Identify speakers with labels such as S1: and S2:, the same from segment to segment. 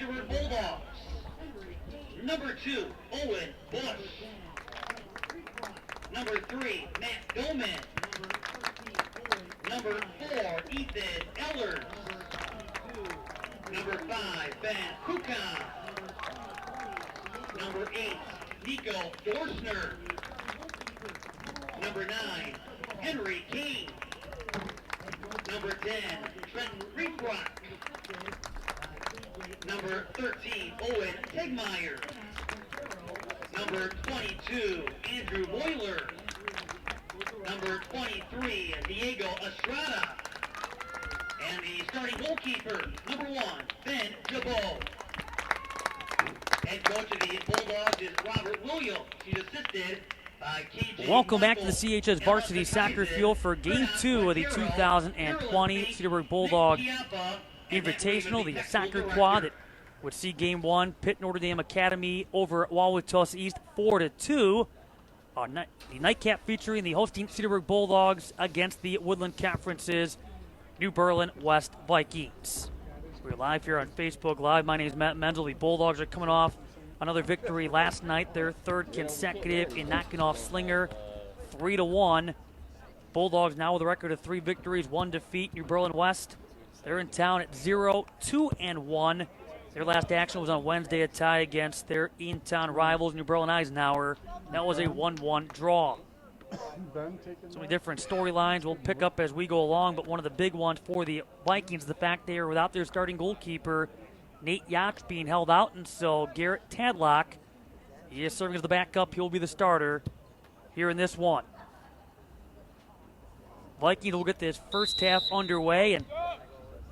S1: Cedarburg Bulldogs. Number 2, Owen Bush. Number 3, Matt Gomez. Number 4, Ethan Ellers. Number 5, Ben Kukan. Number 8, Nico Dorsner. Number 9, Henry King. Number 10, Trenton Reefrock. Number 13, Owen Tegmeyer. Number 22, Andrew Moyler. Number 23, Diego Estrada. And the starting goalkeeper, number 1, Ben Jabot. Head coach of the Bulldogs is Robert Williams. He's assisted by KJ.
S2: Welcome back to the CHS Varsity Soccer Field for Game 2 of the 2020 Cedarburg Bulldog Invitational, the soccer quad that would see Game 1 pit Notre Dame Academy over at Wauwatosa East 4-2. The nightcap featuring the hosting Cedarburg Bulldogs against the Woodland Conference's New Berlin West Vikings. We're live here on Facebook Live. My name is Matt Menzel. The Bulldogs are coming off another victory last night, their third consecutive in knocking off Slinger 3-1. Bulldogs now with a record of 3 victories, 1 defeat. New Berlin West, they're in town at 0-2-1. Their last action was on Wednesday, a tie against their in-town rivals, New Berlin Eisenhower. That was a 1-1 draw. So many different storylines we'll pick up as we go along, but one of the big ones for the Vikings is the fact they are without their starting goalkeeper, Nate Yacht, being held out, and so Garrett Tadlock, he is serving as the backup. He'll be the starter here in this one. Vikings will get this first half underway, and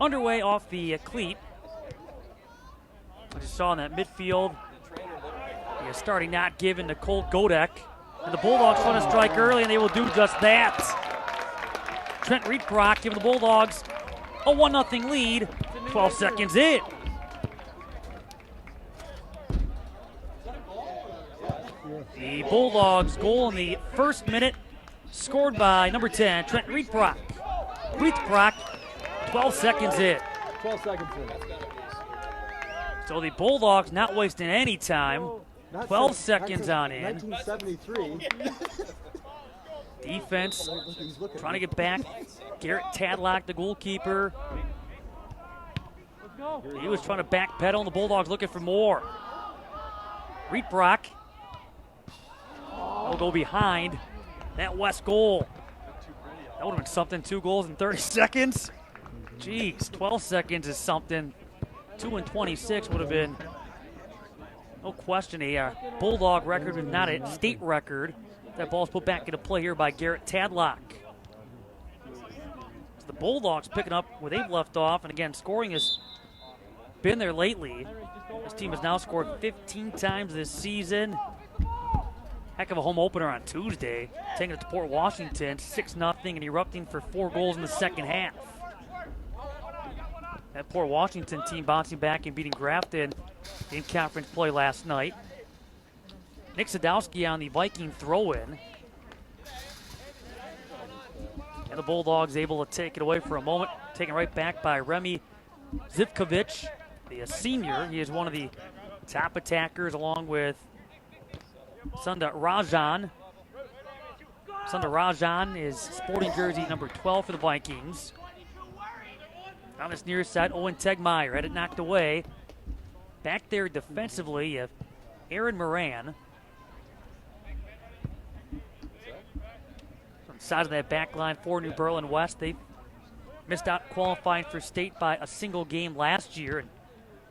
S2: underway off the cleat. I just saw in that midfield, he is starting not given to Colt Godek. And the Bulldogs want to strike early, and they will do just that. Trent Reedbrock giving the Bulldogs a 1-0 lead, 12 seconds in. The Bulldogs' goal in the first minute, scored by number 10, Trent Reedbrock. Reedbrock, 12 seconds in.
S3: 12 seconds in.
S2: So the Bulldogs not wasting any time. 12 seconds on in.
S3: 1973.
S2: Defense trying to get back. Garrett Tadlock, the goalkeeper. He was trying to backpedal, and the Bulldogs looking for more. Reedbrock will go behind that West goal. That would have been something, 2 goals in 30 seconds. Jeez, 12 seconds is something. 2 and 26 would have been, no question, a Bulldog record, but not a state record. That ball's put back into play here by Garrett Tadlock. So the Bulldogs picking up where they've left off, and again, scoring has been there lately. This team has now scored 15 times this season. Heck of a home opener on Tuesday, taking it to Port Washington, 6-0, and erupting for 4 goals in the second half. That Port Washington team bouncing back and beating Grafton in conference play last night. Nick Sadowski on the Viking throw-in. And the Bulldogs able to take it away for a moment. Taken right back by Remy Zivkovic, the senior. He is one of the top attackers along with Sunda Rajan. Sunda Rajan is sporting jersey number 12 for the Vikings. On this near side, Owen Tegmeyer had it knocked away. Back there defensively, you have Aaron Moran. On the side of that back line for New Berlin West, they missed out qualifying for state by a single game last year and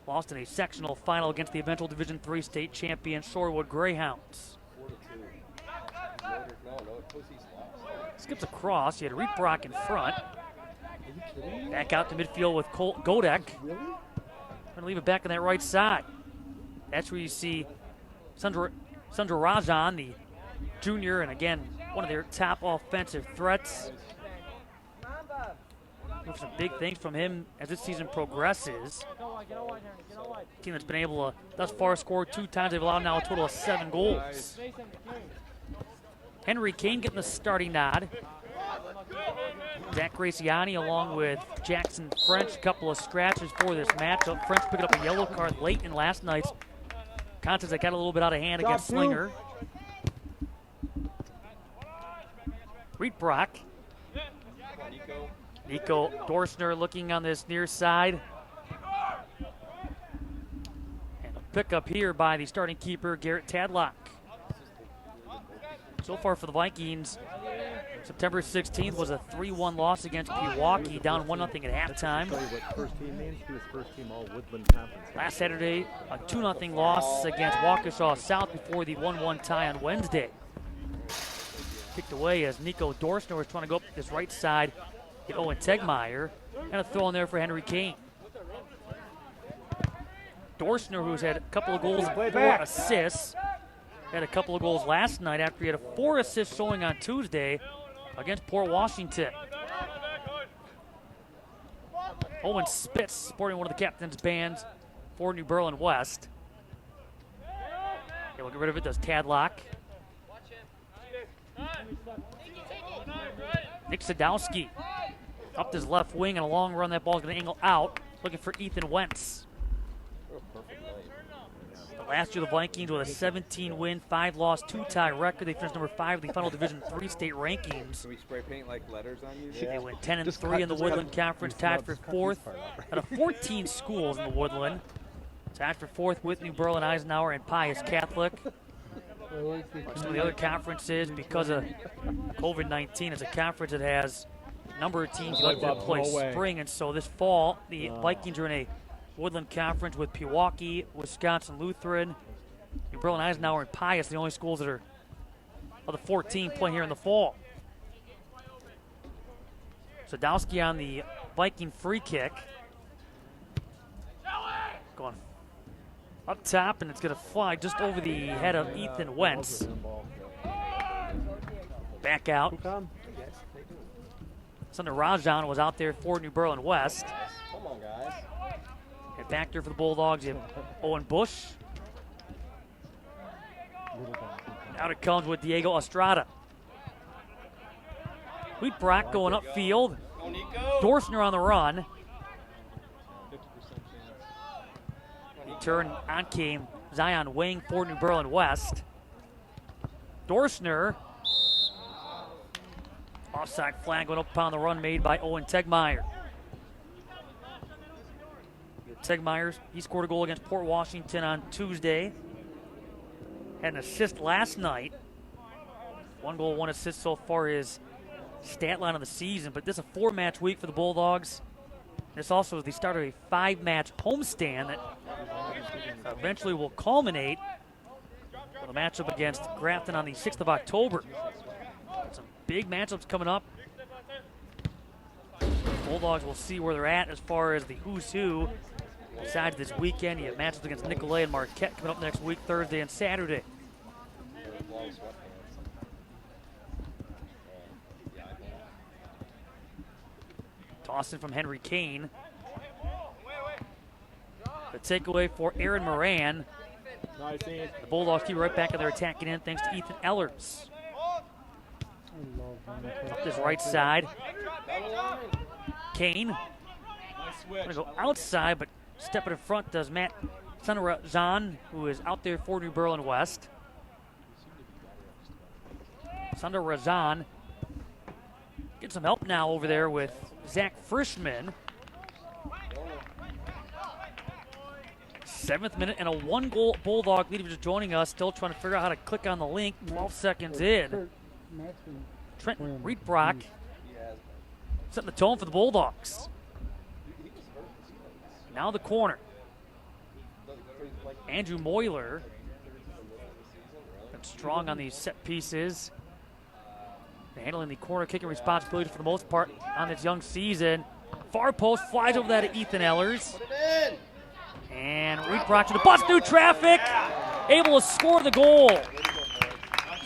S2: lost in a sectional final against the eventual Division III state champion Shorewood Greyhounds. Skips across, you had Reedbrock in front. Back out to midfield with Colt Godek.
S3: Really?
S2: Going to leave it back on that right side. That's where you see Sundar Rajan, the junior, and again, one of their top offensive threats. Look for some big things from him as this season progresses. Team that's been able to thus far score 2 times. They've allowed now a total of 7 goals. Henry Kane getting the starting nod. Zach Graciani along with Jackson French, a couple of scratches for this matchup. French picking up a yellow card late in last night's contest that got a little bit out of hand against Slinger. Reed Brock. Nico Dorsner looking on this near side. And a pickup here by the starting keeper, Garrett Tadlock. So far for the Vikings, September 16th was a 3-1 loss against Pewaukee, down 1-0 at halftime.
S3: Tell you what first team means. He was first team all Woodland Conference.
S2: Last Saturday, a 2-0 loss against Waukesha South before the 1-1 tie on Wednesday. Kicked away as Nico Dorsner was trying to go up this right side, get Owen Tegmeyer, and a throw in there for Henry Kane. Dorsner, who's had a couple of goals and 4 assists, had a couple of goals last night after he had a 4 assist showing on Tuesday against Port Washington. Owen Spitz sporting one of the captain's bands for New Berlin West. We'll get rid of it, does Tadlock. Nick Sadowski up his left wing and a long run. That ball's going to angle out, looking for Ethan Wentz. Last year, the Vikings with a 17-win, 5-loss, 2-tie record. They finished number 5 in the final Division III state rankings.
S4: Can we spray paint like letters on you?
S2: They went 10-3 in the Woodland Conference, tied for 4th out of 14 schools in the Woodland. Tied for 4th with New Berlin, Eisenhower, and Pius Catholic. Some of the other conferences, because of COVID-19, it's a conference that has a number of teams like to play spring, and so this fall, the Vikings are in a Woodland Conference with Pewaukee, Wisconsin Lutheran, New Berlin, Eisenhower, and Pius, the only schools that are of the 14 playing here in the fall. Sadowski on the Viking free kick. Going up top, and it's going to fly just over the head of Ethan Wentz. Back out. Sunder Rajan was out there for New Berlin West.
S3: Come on, guys.
S2: And back there for the Bulldogs, you have Owen Bush. Out it comes with Diego Estrada. Wheat Brock going upfield. Dorsner on the run. Turn on came Zion Wing for New Berlin West. Dorsner. Offside flag going up upon the run made by Owen Tegmeyer. Tegmeyer, he scored a goal against Port Washington on Tuesday. Had an assist last night. 1 goal, 1 assist so far his stat line of the season. But this is a 4-match week for the Bulldogs. This also is the start of a 5-match homestand that eventually will culminate with a matchup against Grafton on the 6th of October. Some big matchups coming up. Bulldogs will see where they're at as far as the who's who. Besides this weekend, you have matchups against Nicolet and Marquette coming up next week, Thursday and Saturday. Tossing from Henry Kane. The takeaway for Aaron Moran. The Bulldogs keep right back in their attacking end thanks to Ethan Ellers. Up this right side. Kane. Going to go outside, but stepping in front does Matt Sandarajan, who is out there for New Berlin West. Sandarajan gets some help now over there with Zach Frischman. 7th minute and a 1-goal Bulldog lead. If you're just joining us, still trying to figure out how to click on the link. 12 seconds in. Trenton Reedbrock setting the tone for the Bulldogs. Now the corner. Andrew Moyler. Strong on these set pieces. Handling the corner kicking responsibility for the most part on this young season. Far post flies over that to Ethan Ellers. And Reed Brock to the bus through traffic. Able to score the goal.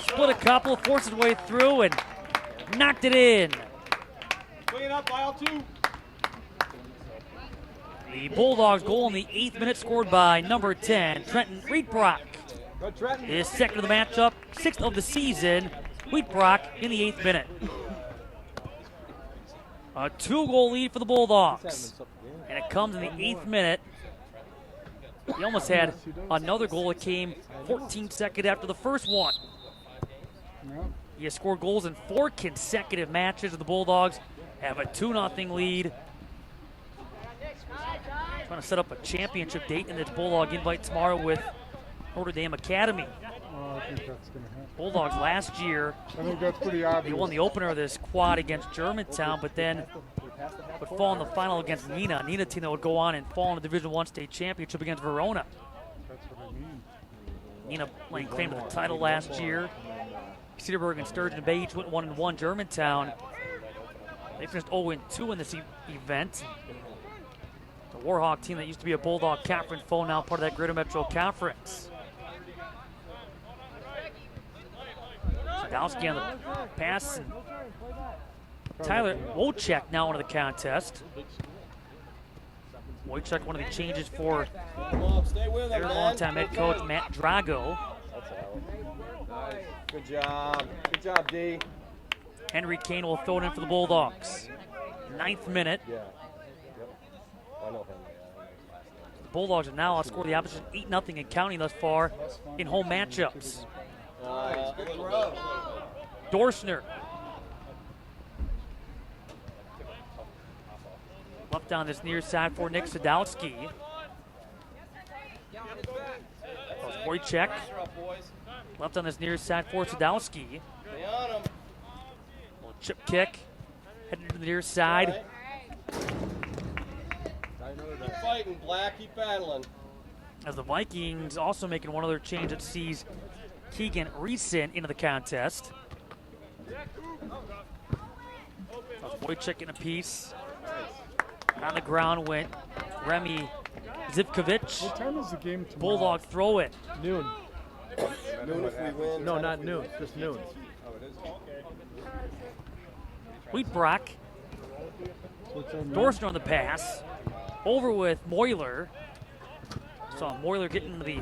S2: Split a couple, forced his way through and knocked it in.
S4: Clean up, aisle 2.
S2: The Bulldogs goal in the 8th minute scored by number 10, Trenton Reedbrock. His second of the matchup, 6th of the season. Reedbrock in the 8th minute. A 2-goal lead for the Bulldogs.
S3: He's having himself a game.
S2: And it comes in the 8th minute. He almost had another goal that came 14 seconds after the first one. He has scored goals in 4 consecutive matches, and the Bulldogs have a 2-0 lead. Trying to set up a championship date in this Bulldog invite tomorrow with Notre Dame Academy.
S5: I think that's going to happen.
S2: Bulldogs last year,
S5: I think that's pretty
S2: they
S5: obvious.
S2: won the opener of this quad against Germantown, but then would fall in the final against Nina. Nina team that would go on and fall in the Division I state championship against Verona.
S5: That's what I mean.
S2: Nina laying claim to the title last year. Cedarburg and Sturgeon Bay each went 1-1. Germantown, they finished 0-2 in this event. The Warhawk team that used to be a Bulldog Conference foe, now part of that Greater Metro Conference. Sadowski on the pass. And Tyler Wojciech now into the contest. Wojciech, one of the changes for
S4: Stay with
S2: their longtime head coach Matt Drago.
S4: Nice. Good job. Good job, D.
S2: Henry Kane will throw it in for the Bulldogs. 9th minute.
S3: Yeah. Yep. I know him.
S2: The Bulldogs have now outscored the opposition 8-0 and counting thus far in home matchups.
S4: Good throw.
S2: Dorsner. Left down this near side for Nick Sadowski. Wojciech. Left on this near side for Sadowski.
S4: Stay on him.
S2: Little chip kick. Heading to the near side.
S4: Keep fighting, Black. Keep battling.
S2: As the Vikings also making one other change that sees Keegan Reeson into the contest. Wojciech in a piece. On the ground went Remy Zivkovic.
S5: What time is the game tomorrow?
S2: Bulldog throw it.
S3: Noon.
S4: Noon if we win.
S3: No, not noon. Just noon.
S2: Wheatbrock.
S5: What's that mean?
S2: Dorsner on the pass. Over with Moyler. Saw Moyler get into the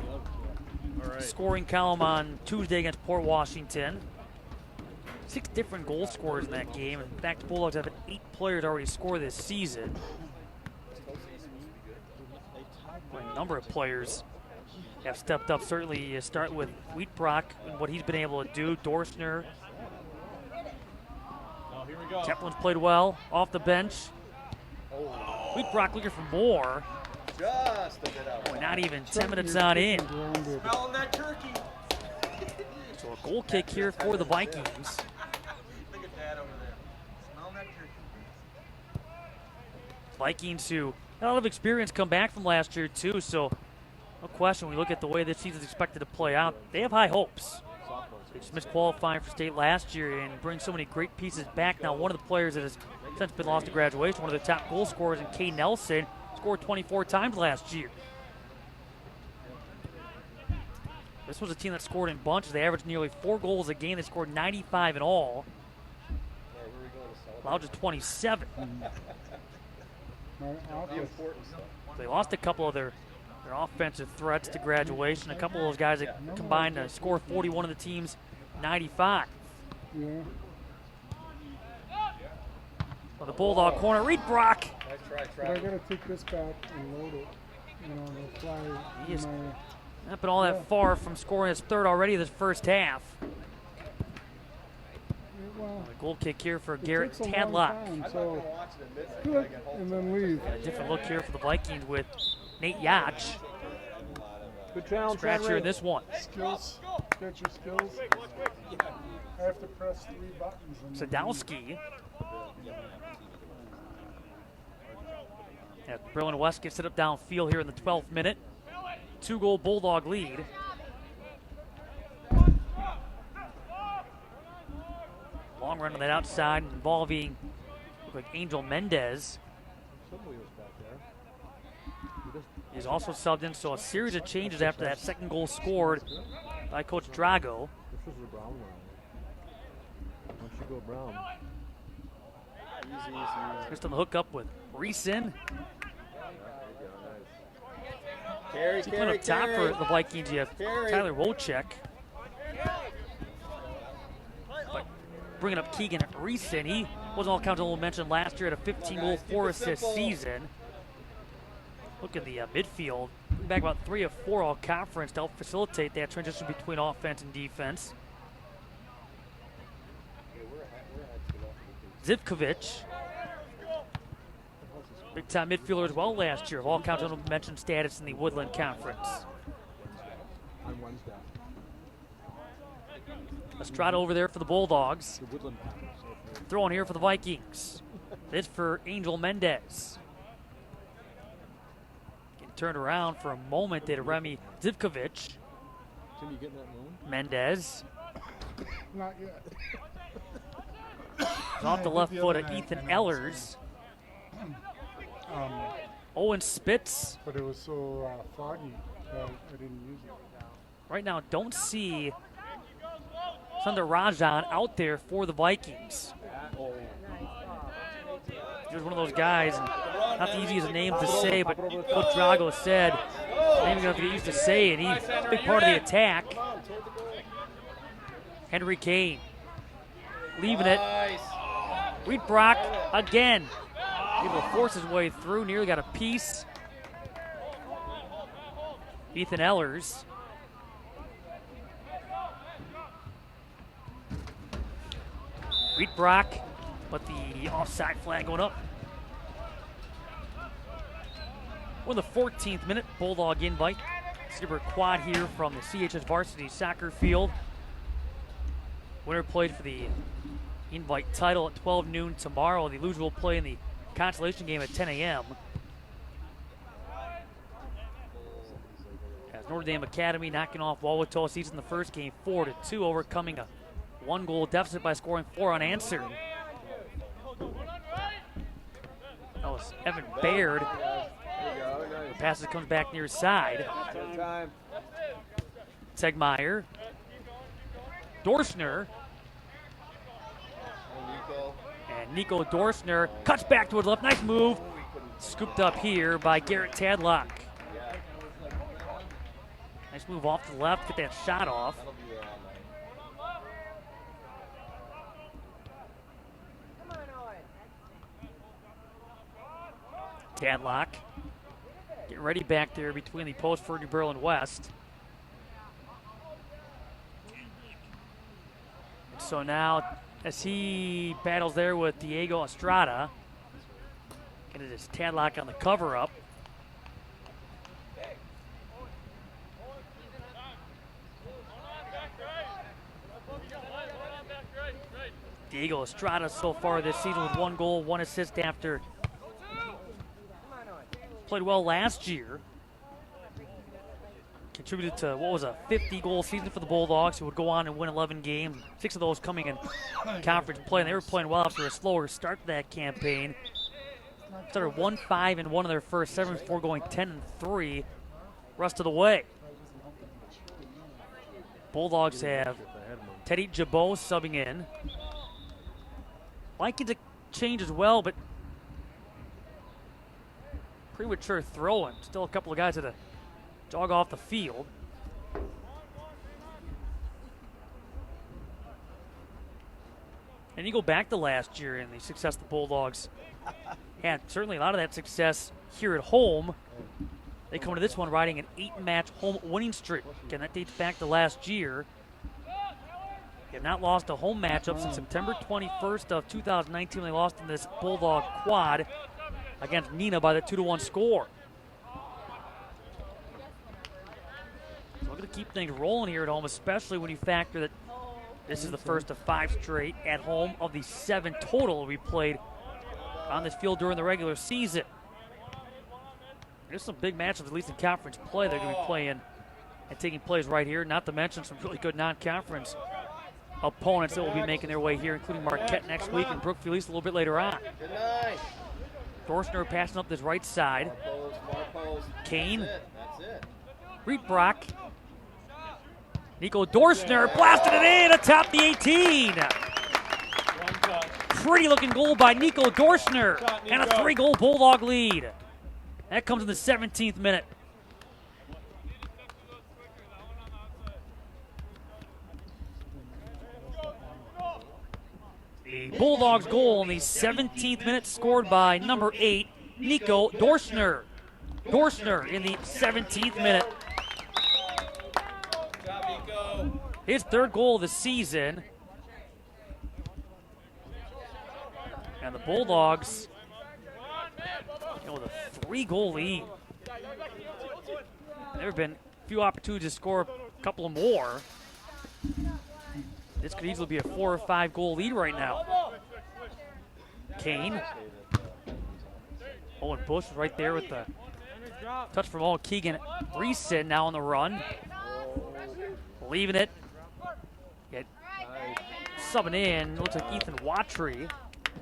S2: scoring column on Tuesday against Port Washington. 6 different goal scorers in that game. In fact, the Bulldogs have 8 players already score this season. A number of players have stepped up. Certainly, you start with Wheatbrock and what he's been able to do. Dorsner. Teplin's played well off the bench. Wheatbrock looking for more.
S4: Just a bit out.
S2: Boy, not even 10 minutes on in.
S5: Grounded.
S4: Smelling that turkey.
S2: So a goal kick here for the Vikings.
S4: Look at that over there. Smelling that turkey.
S2: Vikings who had a lot of experience come back from last year too, so no question, when we look at the way this season is expected to play out, they have high hopes. They just missed qualifying for state last year and bring so many great pieces back. Now one of the players that has since been lost to graduation, one of the top goal scorers in Kay Nelson, scored 24 times last year. This was a team that scored in bunches. They averaged nearly 4 goals a game. They scored 95 in all. Allowed just 27.
S5: My office.
S2: They lost a couple of their offensive threats to graduation. A couple of those guys that combined to score 41 of the team's 95.
S5: Yeah.
S2: On the Bulldog corner, Reed Brock.
S5: But I gotta take this back and load it. You know, the fly.
S2: He is
S5: my,
S2: not been all that far from scoring his 3rd already this first half.
S5: well,
S2: A goal kick here for
S5: it
S2: Garrett
S5: takes a long
S2: Tadlock.
S5: time, so click and then leave.
S2: A different look here for the Vikings with Nate Yach.
S3: Good challenge,
S2: Scratch here in this one.
S5: Skills. Get your skills. I have to press 3 buttons. And then-
S2: Sadowski. Yeah, Berlin West gets it up downfield here in the 12th minute. 2-goal Bulldog lead. Long run on that outside involving like Angel Mendez.
S3: Somebody was back there.
S2: He's also subbed in, so a series of changes after that 2nd goal scored by Coach Drago.
S3: This was the brown round. Once you go brown.
S2: Just on the hookup with Reeson.
S4: Carry,
S2: Playing up top for the Vikings, you have
S4: Carry.
S2: Tyler Wojciech. But bringing up Keegan Reeson, he wasn't all counts honorable mention last year, had a 15-goal, 4-assist season. Look at the midfield, back about 3 of 4 all conference to help facilitate that transition between offense and defense. Zivkovic, big time midfielder as well last year, of all counts honorable mention status in the Woodland Conference.
S3: On Wednesday.
S2: Estrada over there for the Bulldogs.
S3: The Woodland Conference.
S2: Throwing here for the Vikings. This for Angel Mendez. Getting turned around for a moment there to Remy Zivkovic.
S3: Tim, you getting that moon?
S2: Mendez.
S5: Not yet.
S2: Off the left foot of Ethan Ellers. Owen Spitz.
S5: But it was so foggy that I didn't use it.
S2: Right now, don't see Sundar Rajan out there for the Vikings. He was one of those guys, and not the easiest name to say, but Coach Drago said, name going to get used to saying. He's a big part of the attack. Henry Kane leaving it. Reed Brock again, able to force his way through, nearly got a piece. Ethan Ellers. Reed Brock, but the offside flag going up. We're in the 14th minute, Bulldog invite. Cedarburg quad here from the CHS varsity soccer field. Winner played for the invite title at 12 noon tomorrow. The loser will play in the consolation game at 10 a.m. As Notre Dame Academy knocking off Wauwatosa East in the first game 4-2, overcoming a 1-goal deficit by scoring 4 unanswered. That was Evan Baird. The pass comes back near his side. Tegmeyer. Dorschner. And Nico Dorschner cuts back toward left. Nice move. Scooped up here by Garrett Tadlock. Nice move off to the left. Get that shot off. Tadlock getting ready back there between the post for New Berlin West. And so now, as he battles there with Diego Estrada, and it is Tadlock on the cover up. Diego Estrada so far this season with 1 goal, 1 assist after played well last year. Contributed to what was a 50-goal season for the Bulldogs, who would go on and win 11 games, 6 of those coming in conference play. And they were playing well after a slower start to that campaign. Started 1-5 in 1 of their first 7 before going 10-3 rest of the way. Bulldogs have Teddy Jabot subbing in. Liking to change as well, but premature throwing. Still a couple of guys that jog off the field. And you go back to last year and the success the Bulldogs had. Certainly a lot of that success here at home. They come to this one riding an 8-match home winning streak. Again, that dates back to last year. They have not lost a home matchup since September 21st of 2019 when they lost in this Bulldog quad against Neenah by the 2-1 score. So looking to keep things rolling here at home, especially when you factor that this is the first of 5 straight at home of the 7 total we played on this field during the regular season. There's some big matchups, at least in conference play, they're going to be playing and taking place right here, not to mention some really good non-conference opponents that will be making their way here, including Marquette next week and Brookfield East a little bit later on.
S4: Good night.
S2: Dorschner passing up this right side. Kane.
S4: That's it.
S2: Reed Brock. Nico Dorschner blasted it in atop the 18. Pretty looking goal by Nico Dorschner and a 3-goal Bulldog lead. That comes in the 17th minute. The Bulldogs goal in the 17th minute scored by number 8, Nico Dorschner. Dorschner in the 17th minute. His third goal of the season. And the Bulldogs, with a 3-goal lead. There have been a few opportunities to score a couple more. This could easily be a 4 or 5 goal lead right now. Kane. Owen Bush is right there with the touch from all. Keegan Reeson now on the run. Leaving it. Yet subbing in, looks like Ethan Watry.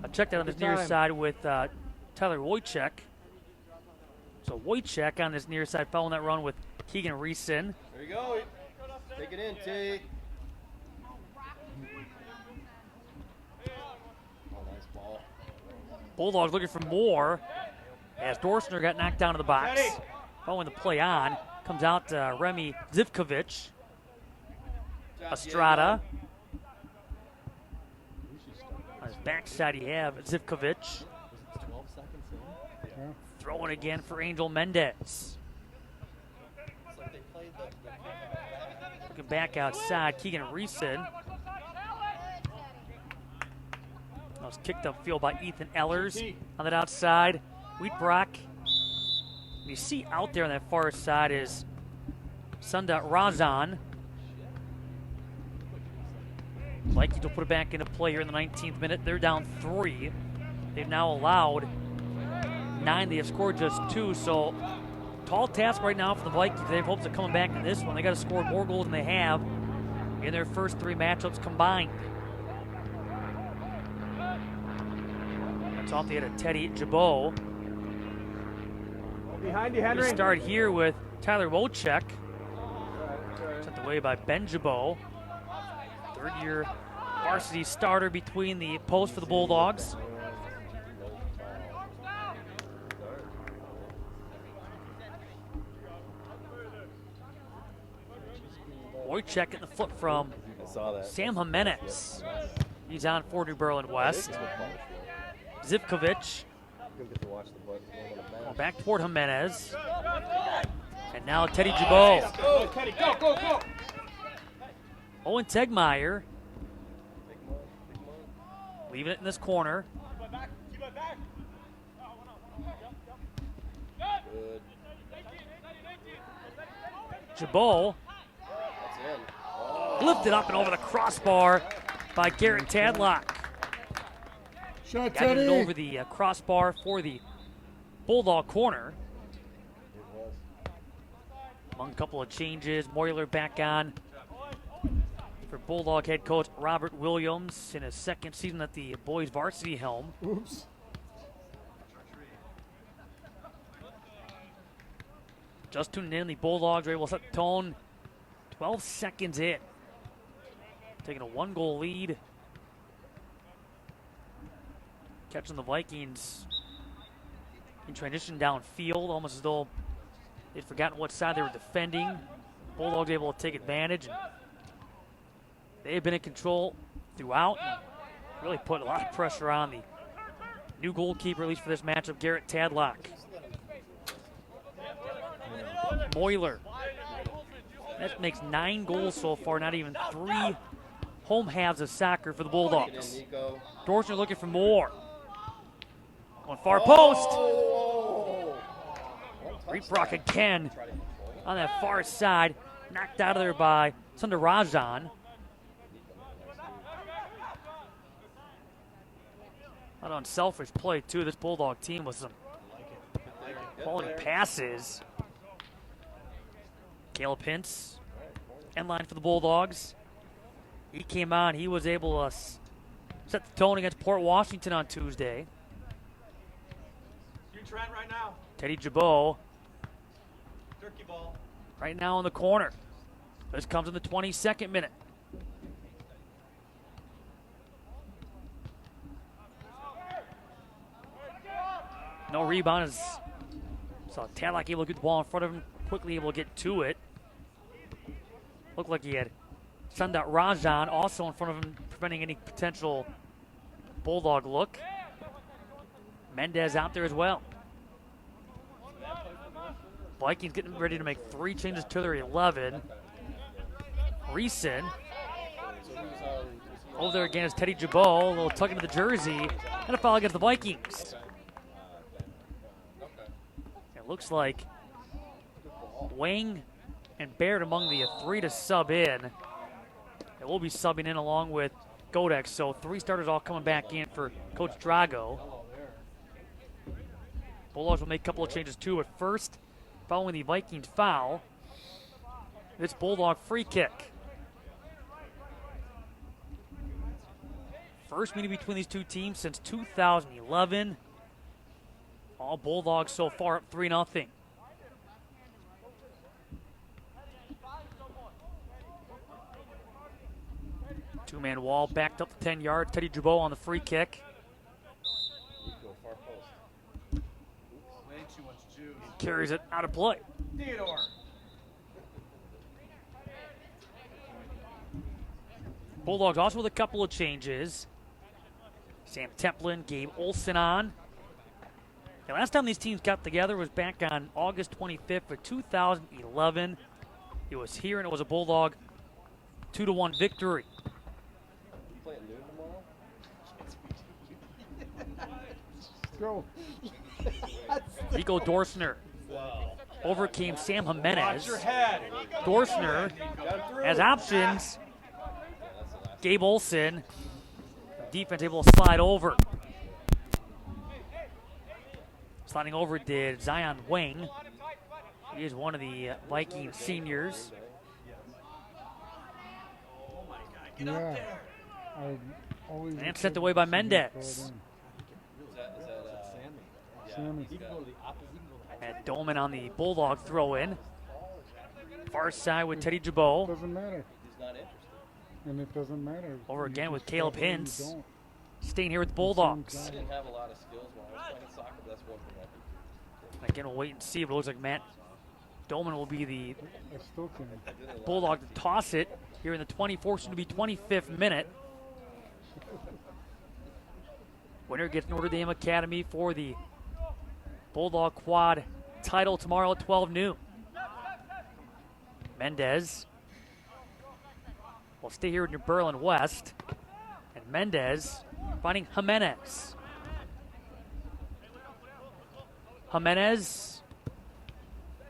S2: I checked out on this near side with Tyler Wojciech. So Wojciech on this near side following that run with Keegan Reeson.
S3: There you go. Take it in, T. Oh, nice ball.
S2: Bulldogs looking for more as Dorschner got knocked down to the box. Following the play on, comes out Remy Zivkovic. Estrada. On his backside you have Zivkovic.
S3: 12 seconds in.
S2: Throwing again for Angel Mendez. Looking back outside, Keegan Reeson. That was kicked upfield by Ethan Ellers on that outside. Wheatbrock. You see out there on that far side is Sunda Razan. Likely to put it back into play here in the 19th minute. They're down 3. They've now allowed 9. They have scored just 2. So tall task right now for the Vikings. They have hopes of coming back in this one. They got to score more goals than they have in their first 3 matchups combined. That's off the head of Teddy Jabot.
S6: Behind you, Henry.
S2: We start here with Tyler Wojciech. Sent away by Ben Jabot. Third-year varsity starter between the posts for the Bulldogs. Wojciech getting the flip from Sam Jimenez. He's on for New Berlin West. Zivkovic. Back toward Jimenez. And now Teddy Jabot.
S6: Go, Teddy, go, go, go.
S2: Owen Tegmeyer. Leaving it in this corner.
S3: Good.
S2: Jabot.
S3: That's in.
S2: Lifted up and over the crossbar by Garrett Tadlock.
S5: Shot,
S2: Got it
S5: Teddy.
S2: over the crossbar for the Bulldog corner. Among a couple of changes, Moyler back on for Bulldog head coach Robert Williams in his second season at the boys varsity helm.
S5: Oops.
S2: Just tuning in, the Bulldogs are able to set the tone 12 seconds in. Taking a 1-goal lead. Catching the Vikings in transition downfield, almost as though they'd forgotten what side they were defending. Bulldogs able to take advantage. And they've been in control throughout and really put a lot of pressure on the new goalkeeper, at least for this matchup, Garrett Tadlock. Moyler. That makes 9 goals so far, not even 3 home halves of soccer for the Bulldogs. Dorschner looking for more. Going far post. Wheatbrock again on that far side. Knocked out of there by Sunda Razan. Not unselfish play, too. This Bulldog team with some quality passes. Caleb Hintz, end line for the Bulldogs. He came on. He was able to set the tone against Port Washington on Tuesday.
S4: You Trent right now.
S2: Teddy Jabot
S4: Turkey ball.
S2: right now in the corner. This comes in the 22nd minute. No rebound as saw Tadlock able to get the ball in front of him, quickly able to get to it. Looked like he had Sunda Razan also in front of him, preventing any potential Bulldog look. Mendez out there as well. Vikings getting ready to make 3 changes to their 11. Reeson over there again is Teddy Jabot, a little tuck into the jersey, and a foul against the Vikings. It looks like Wang and Baird among the 3 to sub in. They will be subbing in along with Godek, so 3 starters all coming back in for Coach Drago. Bulldogs will make a couple of changes too at first. Following the Vikings foul, it's Bulldog free kick. First meeting between these two teams since 2011. All Bulldogs so far up 3-0. Two-man wall backed up to 10 yards. Teddy Jabot on the free kick. Carries it out of play.
S4: Theodore.
S2: Bulldogs also with a couple of changes. Sam Templin, Gabe Olson on. The last time these teams got together was back on August 25th of 2011. It was here and it was a Bulldog 2-1 victory.
S5: Let's go.
S2: Rico Dorsner overcame Sam Jimenez.
S4: Watch your head.
S2: Dorsner has options. Gabe Olson, defense able to slide over. Sliding over did Zion Wang. He is one of the Viking seniors.
S5: Yeah.
S2: And sent away by Mendez.
S5: Sammy.
S2: And Dolman on the Bulldog throw-in. Far side with Teddy Jabot.
S5: Doesn't matter. And it doesn't matter.
S2: Over
S5: You
S2: again
S5: can
S2: with Caleb
S5: stop or you
S2: Hintz.
S5: don't.
S2: Staying here with the Bulldogs.
S3: I didn't have a lot of skills when I was playing soccer, but that's one thing I could do.
S2: Again, we'll wait and see, but it looks like Matt Dolman will be the
S5: I still can.
S2: Bulldog to toss it here in the 24th, soon to be 25th minute. Winner gets Notre Dame Academy for the Bulldog Quad title tomorrow at 12 noon. Mendez will stay here in New Berlin West. And Mendez finding Jimenez. Jimenez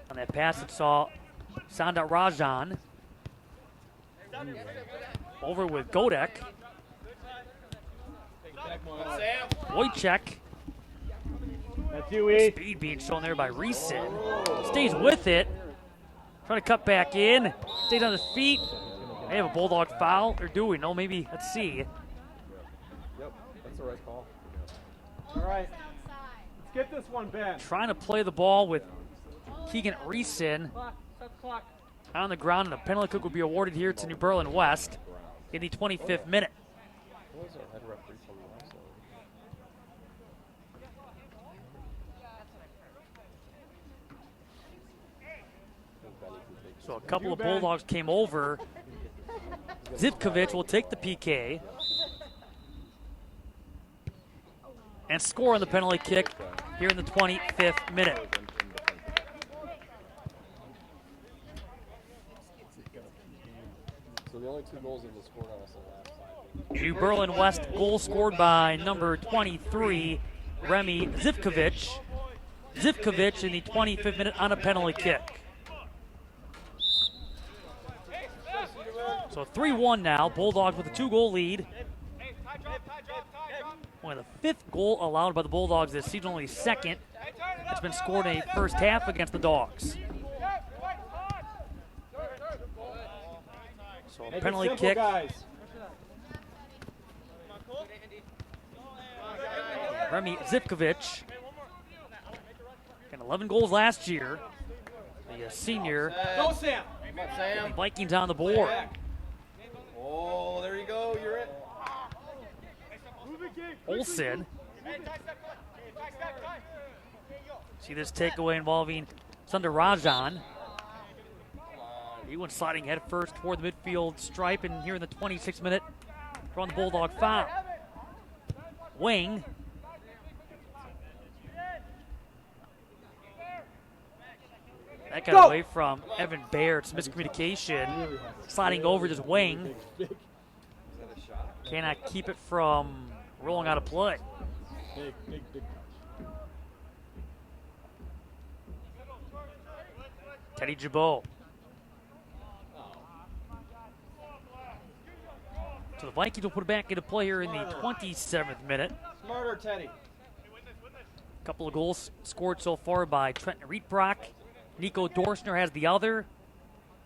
S2: on that pass that saw Sanda Rajan over with Godek. Wojciech.
S4: That's you, E.
S2: Speed being shown there by Reeson. Stays with it. Trying to cut back in. Stays on his feet. They have a Bulldog foul. Or do we? No, maybe. Let's see.
S3: Yep, that's the right call.
S4: All right. Let's get this one, Ben.
S2: Trying to play the ball with Keegan Reeson on the ground, and a penalty kick will be awarded here to New Berlin West in the 25th minute.
S3: Who was our head referee from the last one?
S2: So a couple of Bulldogs came over. Zivkovic will take the PK and score on the penalty kick here in the 25th minute.
S3: So the only 2 goals that was scored on us in the last 5 games.
S2: New Berlin West goal scored by number 23, Remy Zivkovic. Zivkovic in the 25th minute on a penalty kick. So 3-1 now. Bulldogs with a 2-goal lead. Only the 5th goal allowed by the Bulldogs this season, only 2nd. It's been scored in a first half against the Dogs. So a penalty kick. Remy Zivkovic. And 11 goals last year. The senior.
S4: Go, Sam.
S2: The Vikings on the board.
S3: Oh, there you go. You're it.
S2: Olsen. See this takeaway involving Sundarajan. He went sliding head first toward the midfield stripe, and here in the 26th minute, drawing the Bulldog foul. wing. That got away from Evan Baird. It's miscommunication. Sliding over his wing. Cannot keep it from rolling out of play.
S3: Big touch.
S2: Teddy Jabot. So the Vikings will put it back into play here in the 27th minute.
S4: Smarter, Teddy.
S2: A couple of goals scored so far by Trenton Rietbrock. Nico Dorsner has the other.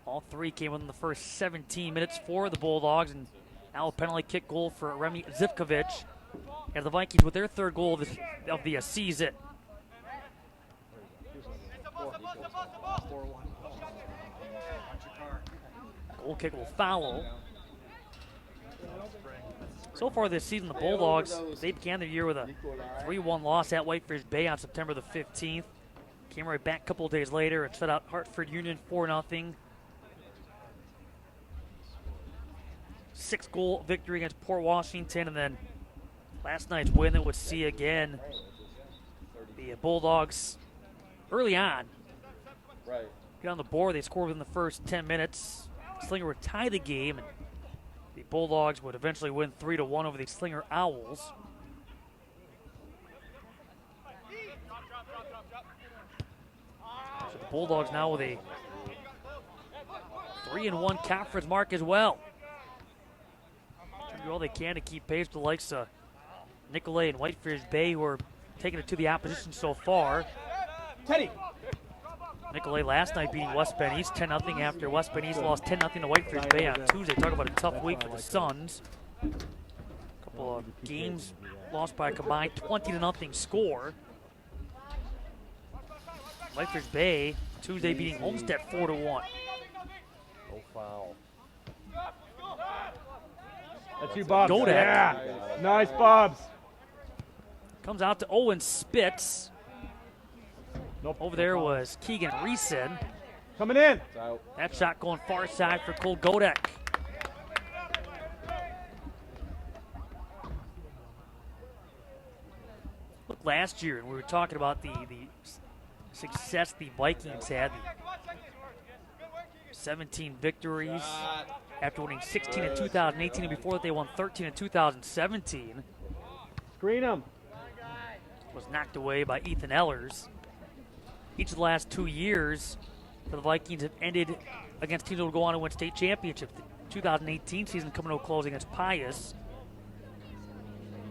S2: All three came within the first 17 minutes for the Bulldogs, and now a penalty kick goal for Remy Zivkovic. And the Vikings with their third goal of the season. Goal kick will foul. So far this season, the Bulldogs, they began the year with a 3-1 loss at Whitefish Bay on September the 15th. Came right back a couple of days later and shut out Hartford Union 4-0. 6-goal victory against Port Washington, and then last night's win that would see again the Bulldogs early on get on the board. They scored within the first 10 minutes. Slinger would tie the game, and the Bulldogs would eventually win 3-1 over the Slinger Owls. So the Bulldogs now with a 3-1 conference mark as well. Do all they can to keep pace with the likes of Nicolay and Whitefish Bay, who are taking it to the opposition so far.
S4: Teddy.
S2: Nicolay last night beating West Bend East 10-0 after West Bend East lost 10-0 to Whitefish Bay on Tuesday. Talk about a tough week for the Suns. A couple of games lost by a combined 20-0 score. Whitefish Bay Tuesday beating Homestead 4-1.
S3: Oh, foul.
S6: That's you, Bobs.
S2: Godek.
S6: Yeah. Nice, Bobs.
S2: Comes out to Owen Spitz.
S6: Nope.
S2: Over there was Keegan Reeson.
S6: Coming in.
S3: It's out.
S2: That shot going far side for Cole Godek. Look, last year, we were talking about the success the Vikings had. 17 victories after winning 16 in 2018, and before that they won 13 in 2017.
S6: Screen him.
S2: Was knocked away by Ethan Ellers. Each of the last 2 years for the Vikings have ended against teams that will go on to win state championships. The 2018 season coming to a close against Pius.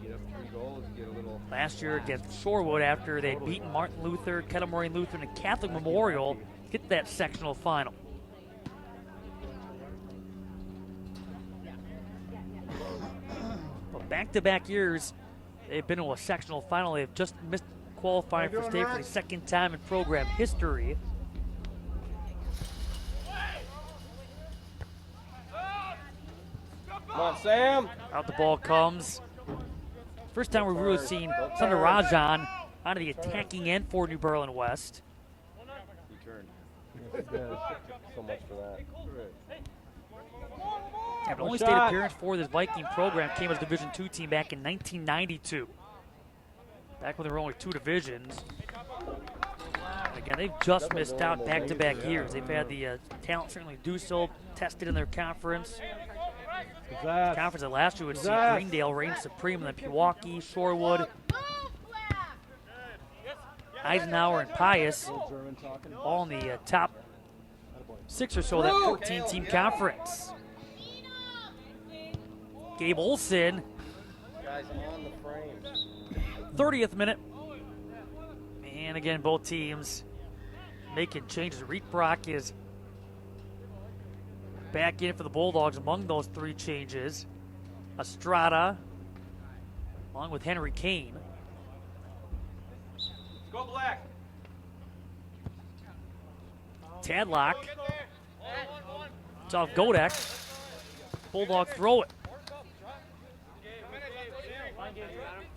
S3: You get up 3 goals, you get a little.
S2: Last year against Shorewood after they had beaten Martin Luther, Kettle Moraine Lutheran, and Catholic Memorial to get to that sectional final. But back-to-back years, they've been to a sectional final. They've just missed qualifying for state for the second time in program history.
S3: Come on, Sam.
S2: Out the ball comes. First time we've really seen Thunder Rajan onto the attacking end for New Berlin West.
S3: He turned. So much for that.
S2: Yeah, the only state appearance for this Viking program came as a Division II team back in 1992. Back when there were only 2 divisions. Again, they've just missed out back-to-back years. They've had the talent certainly do so, tested in their conference. Conference that last year would see Greendale reign supreme, and then Pewaukee, Shorewood, Eisenhower, and Pius all in the top 6 or so of that 14-team conference. Gabe Olson,
S3: Guys on the frame.
S2: 30th minute. And again, both teams making changes. Rietbrock is back in for the Bulldogs among those 3 changes. Estrada, along with Henry Kane.
S4: Go Black.
S2: Tadlock. It's off Godek. Bulldog throw it.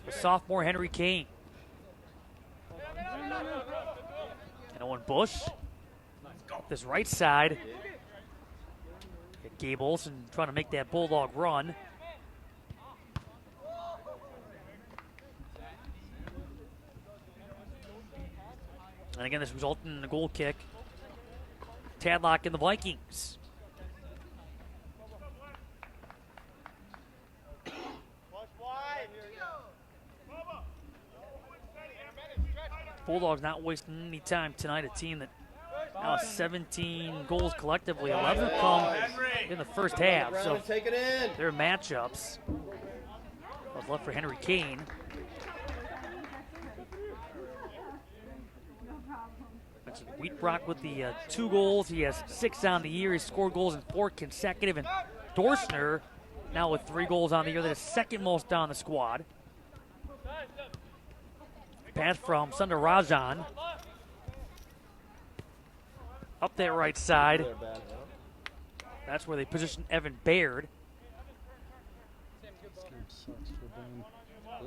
S2: The sophomore Henry Kane. And Owen Bush. Up this right side. Gabe Olson trying to make that Bulldog run. And again, this resulted in a goal kick. Tadlock and the Vikings. Bulldogs not wasting any time tonight. A team that now has 17 goals collectively. 11 come in the first half. So
S3: Take it in.
S2: their matchups. Was left for Henry Kane. Mentioned Wheatbrock with the 2 goals. He has 6 on the year. He's scored goals in 4 consecutive. And Dorsner now with 3 goals on the year. That is second most on the squad. Pass from Sundarajan. Up that right side. That's where they position Evan Baird.
S5: This game sucks for Ben.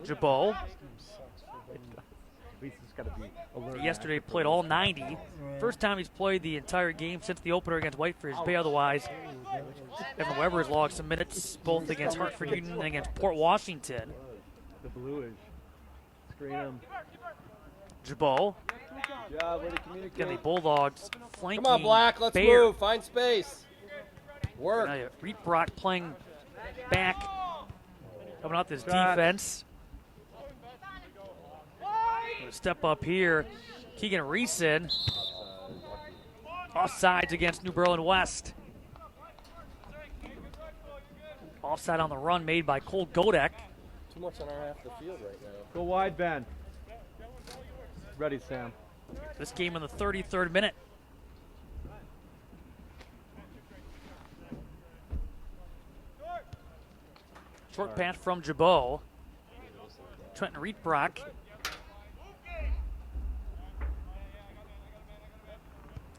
S2: Jabot.
S5: This game sucks for Ben.
S6: At least he's got to be alert.
S2: Yesterday played all 90. First time he's played the entire game since the opener against Whitefish Bay. Otherwise, Evan Weber has logged some minutes both against Hartford Union and against Port Washington.
S6: The bluish. Screen him.
S2: Jabot.
S3: Good job, way to communicate.
S2: Again, the Bulldogs flanking
S3: Come on, Black, let's
S2: Baird.
S3: move. Find space. Work.
S2: Now, Reed Brock playing back, coming out this
S6: Shot.
S2: defense. Gonna step up here. Keegan Reeson. Offsides against New Berlin West. Offside on the run made by Cole Godek.
S3: Too much on our half of the field right now.
S6: Go wide, Ben. Ready, Sam.
S2: This game in the 33rd minute. Short pass from Jabot. Trenton Rietbrock.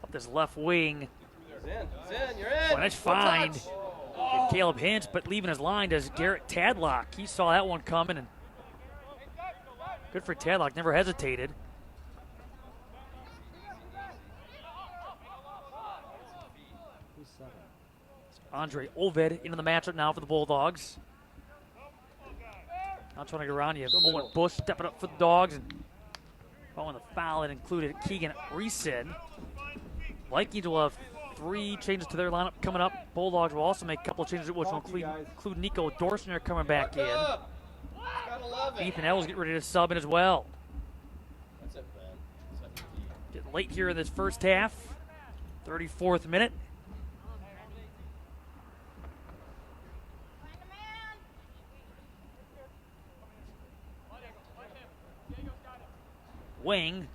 S2: Up this left wing.
S3: He's in, you're in.
S2: Well, nice find. Caleb Hinch, but leaving his line does Garrett Tadlock. He saw that one coming, and good for Tadlock, never hesitated. Andre Oved into the matchup now for the Bulldogs. Antoine Garania, Owen Bush stepping up for the Dogs, and following the foul that included Keegan Reeson. Vikings will have 3 changes to their lineup coming up. Bulldogs will also make a couple of changes, which will include Nico Dorsner coming back in. Ethan Ellis getting ready to sub in as well.
S3: That's it, man.
S2: Getting late here in this first half. 34th minute. Wing.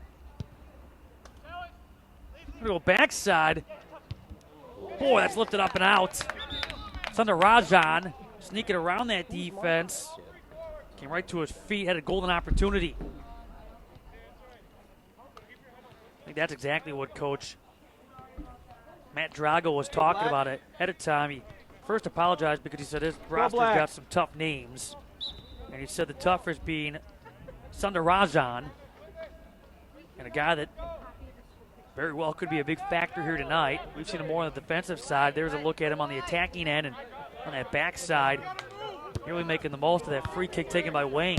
S2: Gonna go backside. Boy, that's lifted up and out. Sundarajan sneaking around that defense. Came right to his feet, had a golden opportunity. I think that's exactly what Coach Matt Drago was talking about it ahead of time. He first apologized because he said his roster's
S6: Black.
S2: got some tough names. And he said the toughest being Sundarajan, and a guy that very well could be a big factor here tonight. We've seen him more on the defensive side. There's a look at him on the attacking end, and on that backside, really making the most of that free kick taken by Wayne.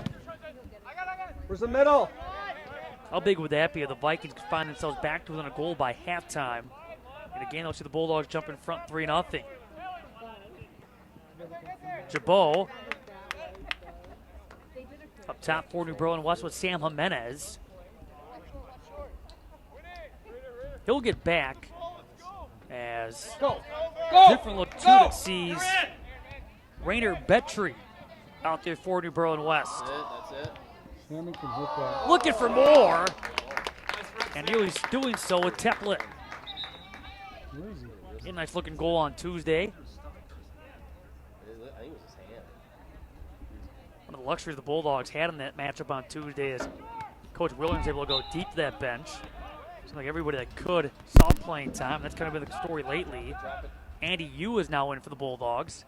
S6: Where's the middle?
S2: How big would that be if the Vikings could find themselves back to within a goal by halftime? And again, they'll see the Bulldogs jump in front 3-0. Jabot up top for New Berlin West with Sam Jimenez. He'll get back as different look too that sees Rainer Betry out there for New Berlin West.
S3: That's it.
S5: Sammy can hit that.
S2: Looking for more, and nearly doing so with Teplet.
S5: Where is he?
S2: A nice looking goal on Tuesday.
S3: I think it was his hand.
S2: One of the luxuries the Bulldogs had in that matchup on Tuesday is Coach Williams able to go deep to that bench. Seems like everybody that could saw playing time. That's kind of been the story lately. Andy Yu is now in for the Bulldogs.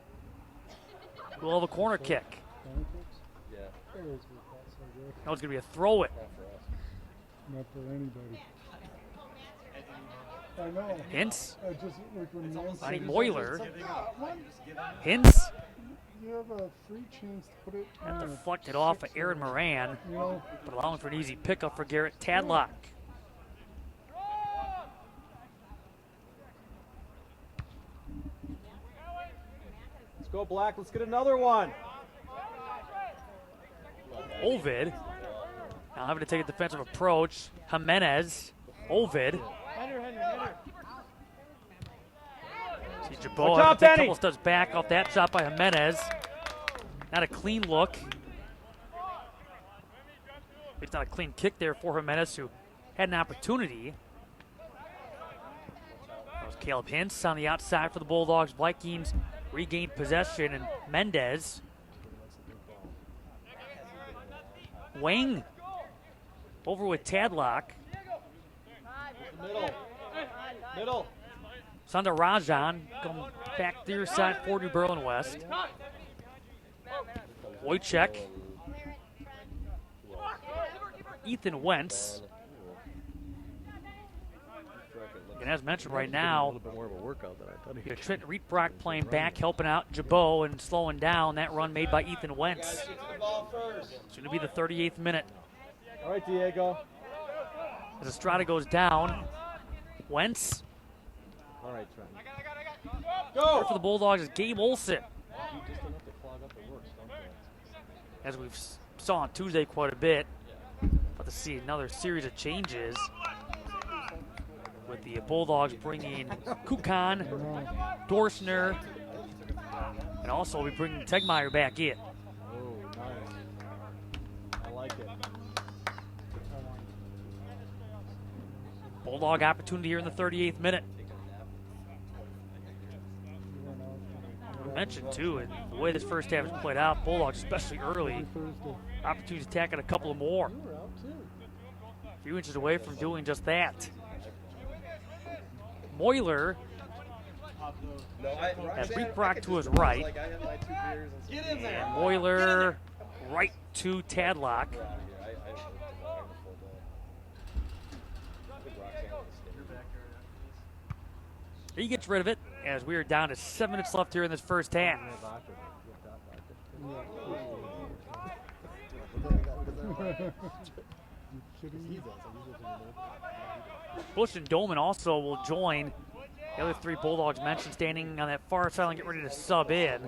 S2: We'll have a corner kick.
S5: Pancakes?
S3: Yeah,
S5: There is good pass right there.
S2: Now it's going to be a throw it.
S3: not for us.
S5: Not for anybody. I know.
S2: Hintz.
S5: I just like when man
S2: Finding
S5: says-
S2: Moyler.
S5: What?
S2: Hintz.
S5: You have a free chance to put it.
S2: And
S5: in.
S2: deflected off of Aaron Moran,
S5: You know,
S2: but allowing for an easy pickup for Garrett Tadlock.
S6: go, Black. Let's get another one.
S2: Ovid now having to take a defensive approach. Jimenez. Ovid. See Jabot
S6: Watch out,
S2: having to take a
S6: Benny.
S2: couple steps back off that shot by Jimenez. Not a clean look. It's not a clean kick there for Jimenez, who had an opportunity. That was Caleb Hintz on the outside for the Bulldogs. Vikings regained possession, and Mendez. Wang over with Tadlock.
S6: Middle.
S2: Sundar Rajan going back near side for New Berlin West. Wojciech. Ethan Wentz. And as mentioned right now,
S6: bit more of a workout than I thought
S2: you got Trent Rietvrak playing back, helping out Jabot and slowing down that run made by Ethan Wentz. Soon to be the 38th minute.
S6: All right, Diego.
S2: As Estrada goes down, Wentz.
S6: All right, Trent.
S2: Here for the Bulldogs is Gabe Olson. As we saw on Tuesday quite a bit, about to see another series of changes with the Bulldogs bringing Kukan, Dorsner, and also we bring Tegmeyer back in.
S6: Oh, nice. I like it.
S2: Bulldog opportunity here in the 38th minute. I mentioned too, and the way this first half has played out, Bulldogs, especially early, opportunities to tack on a couple of more. A few inches away from doing just that. Moyler has Rietvrak to his right. And Moyler right to Tadlock. He gets rid of it as we are down to 7 minutes left here in this first half. Bush and Dolman also will join the other 3 Bulldogs mentioned, standing on that far sideline, get ready to sub in.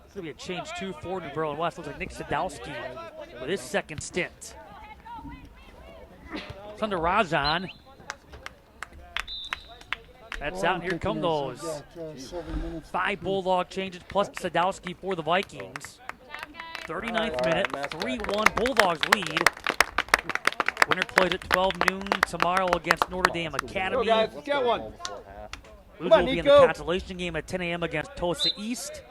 S2: It's going to be a change too for New Berlin West. Looks like Nick Sadowski with his second stint. Sundar Rajan. That's out. Here come those 5 Bulldog changes plus Sadowski for the Vikings. 39th minute, 3-1 Bulldogs lead. Winner plays at 12 noon tomorrow against Notre Dame Academy.
S6: Go, guys, let's get one.
S2: Loser will be in the consolation game at 10 a.m. against Tosa East.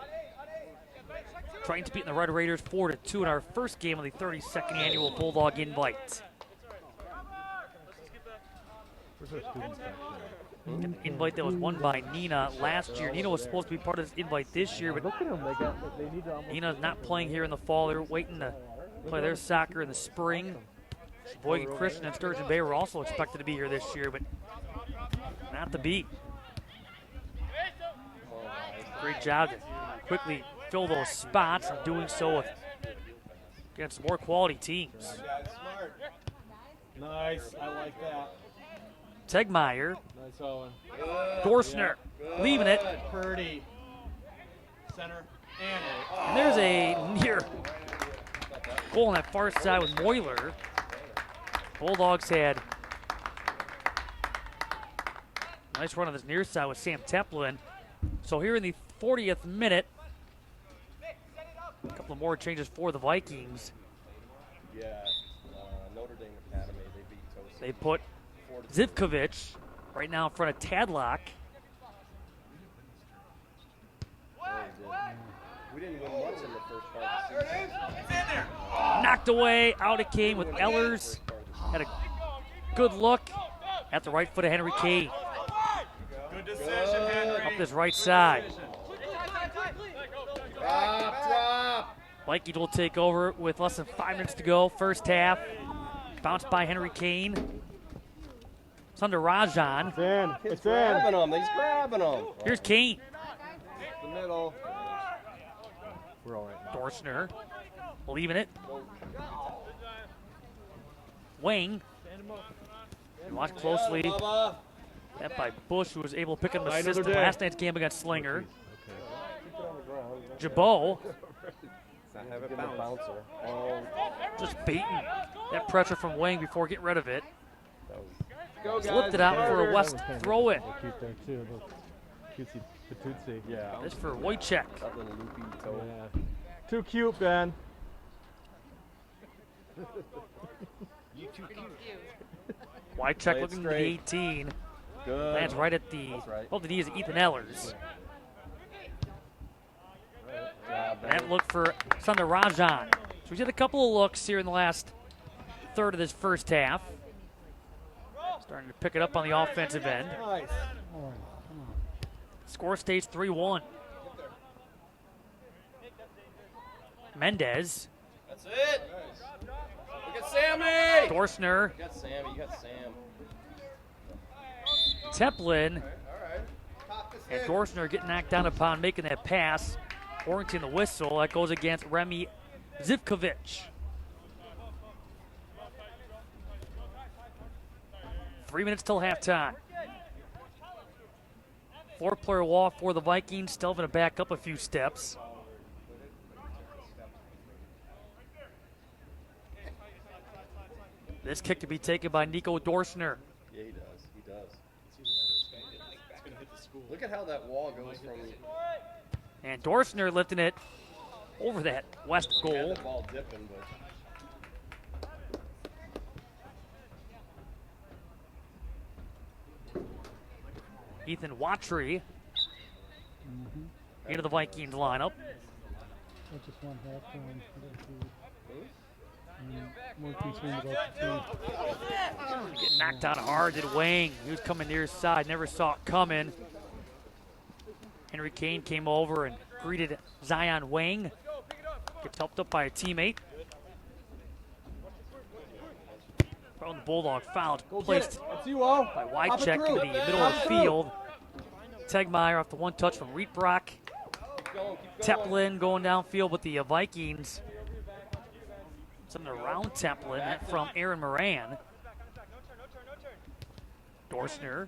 S2: Trying to beat the Red Raiders 4-2 in our first game of the 32nd annual Bulldog Invite. An invite that was won by Nina last year. Nina was supposed to be part of this invite this year, but
S6: Look at them. They need to
S2: Nina's not playing here in the fall. They're waiting to play their soccer in the spring. Sheboygan Christian and Sturgeon Bay were also expected to be here this year, but not to be. Great job to quickly fill those spots and doing so against more quality teams.
S6: Nice. I like that.
S2: Tegmeyer,
S6: Nice, Owen.
S2: Dorsner, leaving it.
S6: Purdy. Center.
S2: And there's a near goal on that far side with Moyler. Bulldogs had a nice run on this near side with Sam Teplin. So here in the 40th minute, a couple of more changes for the Vikings.
S3: Yeah, Notre Dame Academy, they beat Tosa.
S2: They put Zivkovic right now in front of Tadlock.
S3: We didn't win much in the first part of the season.
S2: Knocked away, out it came with Ellers. Had a good look at the right foot of Henry Kane.
S4: Good decision, Henry.
S2: Up this right side.
S3: Drop.
S2: Vikings will take over with less than 5 minutes to go. First half. Bounced by Henry Kane. Sundar Rajan.
S6: It's in.
S3: He's
S6: It's
S3: grabbing
S6: in.
S3: him. He's grabbing him.
S2: Here's Kane.
S3: The middle.
S6: We're all right now.
S2: Dorsner. Leaving it. Wang. And watch closely.
S3: Bubba.
S2: That by Bush, who was able to pick up an
S6: Another
S2: assist in
S6: day.
S2: last night's game against Slinger.
S3: Keep it on the ground.
S2: Jabot
S3: Have it bouncer. Oh,
S2: just baiting that pressure from Wang before getting rid of it.
S3: that was
S6: Go,
S2: Flipped it out for a West throw in.
S6: Cute there too. Look, cutesy patootsy.
S3: yeah.
S2: This for Wojciech.
S3: That little loopy toe.
S6: Yeah. Too cute, Ben.
S2: Wojciech
S3: Play it
S2: looking to the
S3: straight.
S2: 18.
S3: Good.
S2: Lands right at the,
S3: That's right.
S2: both the knees of Ethan Ellers.
S3: Yeah,
S2: And that look for Sundar Rajan. So he's had a couple of looks here in the last third of this first half. Starting to pick it up on the offensive end.
S6: Nice.
S2: Score stays 3-1. Mendez,
S3: That's it. Look at Sammy.
S2: Dorsner,
S3: You got Sammy. You got Sam.
S2: Teplin, and Dorsner getting knocked down upon making that pass. Warrington the whistle. That goes against Remy Zivkovic. 3 minutes till halftime. 4-player wall for the Vikings. Still going to back up a few steps. This kick to be taken by Nico Dorsner.
S3: Yeah, he does. He does. Look at how that wall goes from.
S2: And Dorsner lifting it over that West
S3: He had
S2: goal.
S3: the ball dipping, but.
S2: Ethan Watry into the Vikings lineup.
S5: That's just one halftime. More concerned about the team.
S2: Getting knocked down hard did Wang. He was coming near his side, never saw it coming. Henry Kane came over and greeted Zion Wang. Gets helped up by a teammate. From the Bulldog fouled, placed
S6: That's you all.
S2: by Wycheck into the middle of the field. Tegmeyer off the one touch from Rietbrock. Teplin going downfield with the Vikings. Something around Teplin, that from Aaron Moran. Dorsner.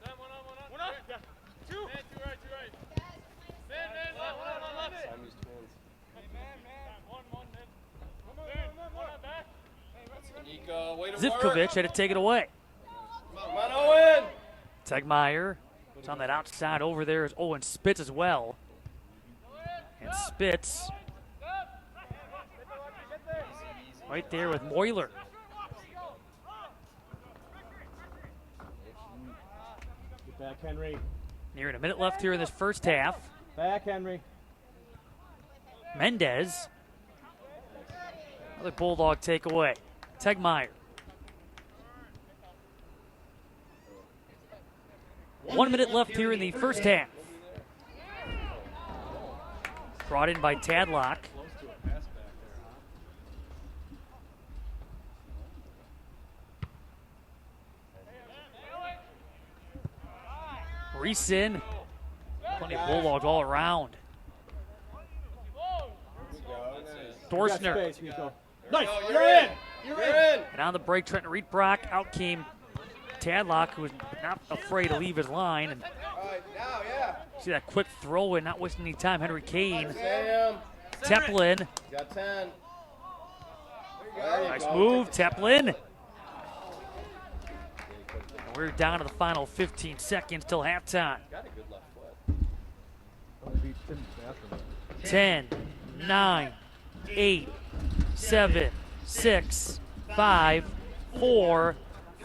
S3: Siamese twins. Nico, way to
S2: Zivkovic
S3: work.
S2: had to take it away.
S3: Come on, Owen.
S2: Tegmeyer. It's on that outside over there is Owen Spitz as well. And Spitz right there with Moyler.
S6: Get back, Henry.
S2: Nearing a minute left here in this first half.
S6: Back, Henry.
S2: Mendez. Another Bulldog takeaway. Tegmeyer. 1 minute left here in the first half. Brought in by Tadlock. Reeson. Plenty of Bulldogs all around. Dorsner.
S6: Space, Nico. Nice.
S3: Oh,
S6: You're in.
S3: You're in.
S2: And on the break, Trenton Rietbrock. Out came Tadlock, who was not afraid to leave his line. And
S3: All right, now, yeah.
S2: see that quick throw in, not wasting any time. Henry Kane.
S3: Sam.
S2: Teplin.
S3: Got 10.
S2: Nice move, Teplin. We're down to the final 15 seconds till halftime.
S3: Got a good left foot.
S2: 10, 9, 8, 7, 6, 5, 4,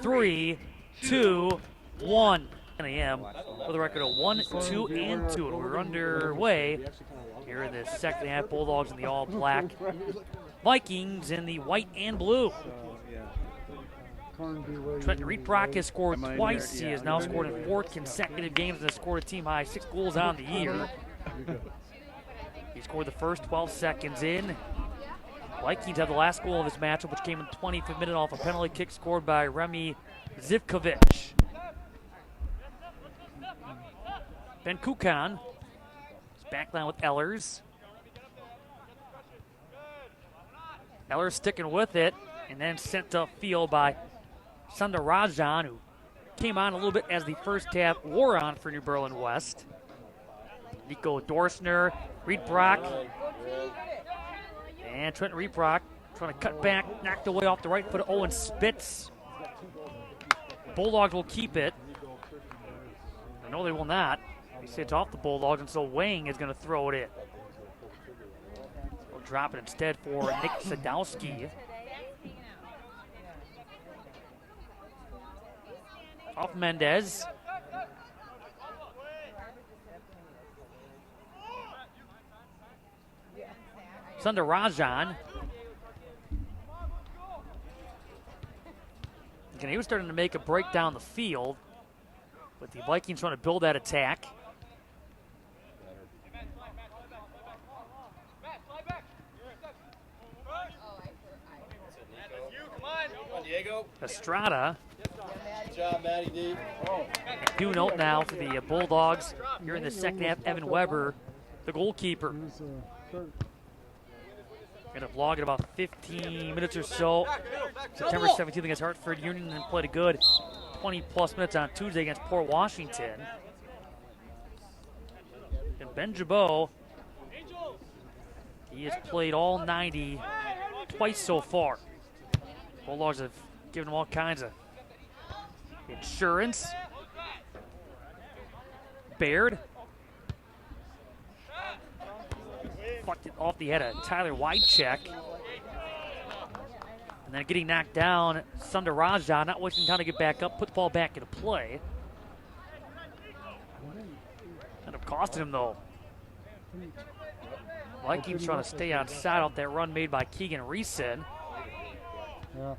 S2: 3, 2, 1. 10 a.m. for the record of 1, 2, and 2. And we're underway here in the second half. Bulldogs in the all black. Vikings in the white and blue. Trenton Rietbrock has scored twice. He has now scored in 4 consecutive games and has scored a team high 6 goals on the year. He scored the first 12 seconds in. Vikings have the last goal of this matchup, which came in the 25th minute off a penalty kick scored by Remy Zivkovic. Ben Kukan is backline with Ellers. Ellers sticking with it, and then sent upfield by Sundar Rajan, who came on a little bit as the first half wore on for New Berlin West. Nico Dorsner, Reed Brock, and Trent Reed Brock trying to cut back, knocked away off the right foot of Owen Spitz. Bulldogs will keep it. No, they will not. They say it's off the Bulldogs, and so Wang is going to throw it in. We'll drop it instead for Nick Sadowski. Off Mendez. Sundarajan. And he was starting to make a break down the field, with the Vikings trying to build that attack. Estrada.
S3: Good job, Matty D.
S2: Due note now for the Bulldogs here in the second half, Evan Weber, the goalkeeper. Going to vlog at about 15 minutes or so. September 17th against Hartford Union, and played a good 20-plus minutes on Tuesday against Port Washington. And Ben Jabot, he has played all 90 twice so far. Bulldogs have given him all kinds of insurance. Baird. Fucked it off the head of Tyler Wycheck. And then getting knocked down, Sundarajan, not wasting time to get back up, put the ball back into play. Ended up costing him, though. Vikings trying to stay on side off that run made by Keegan Reeson.
S5: Yeah.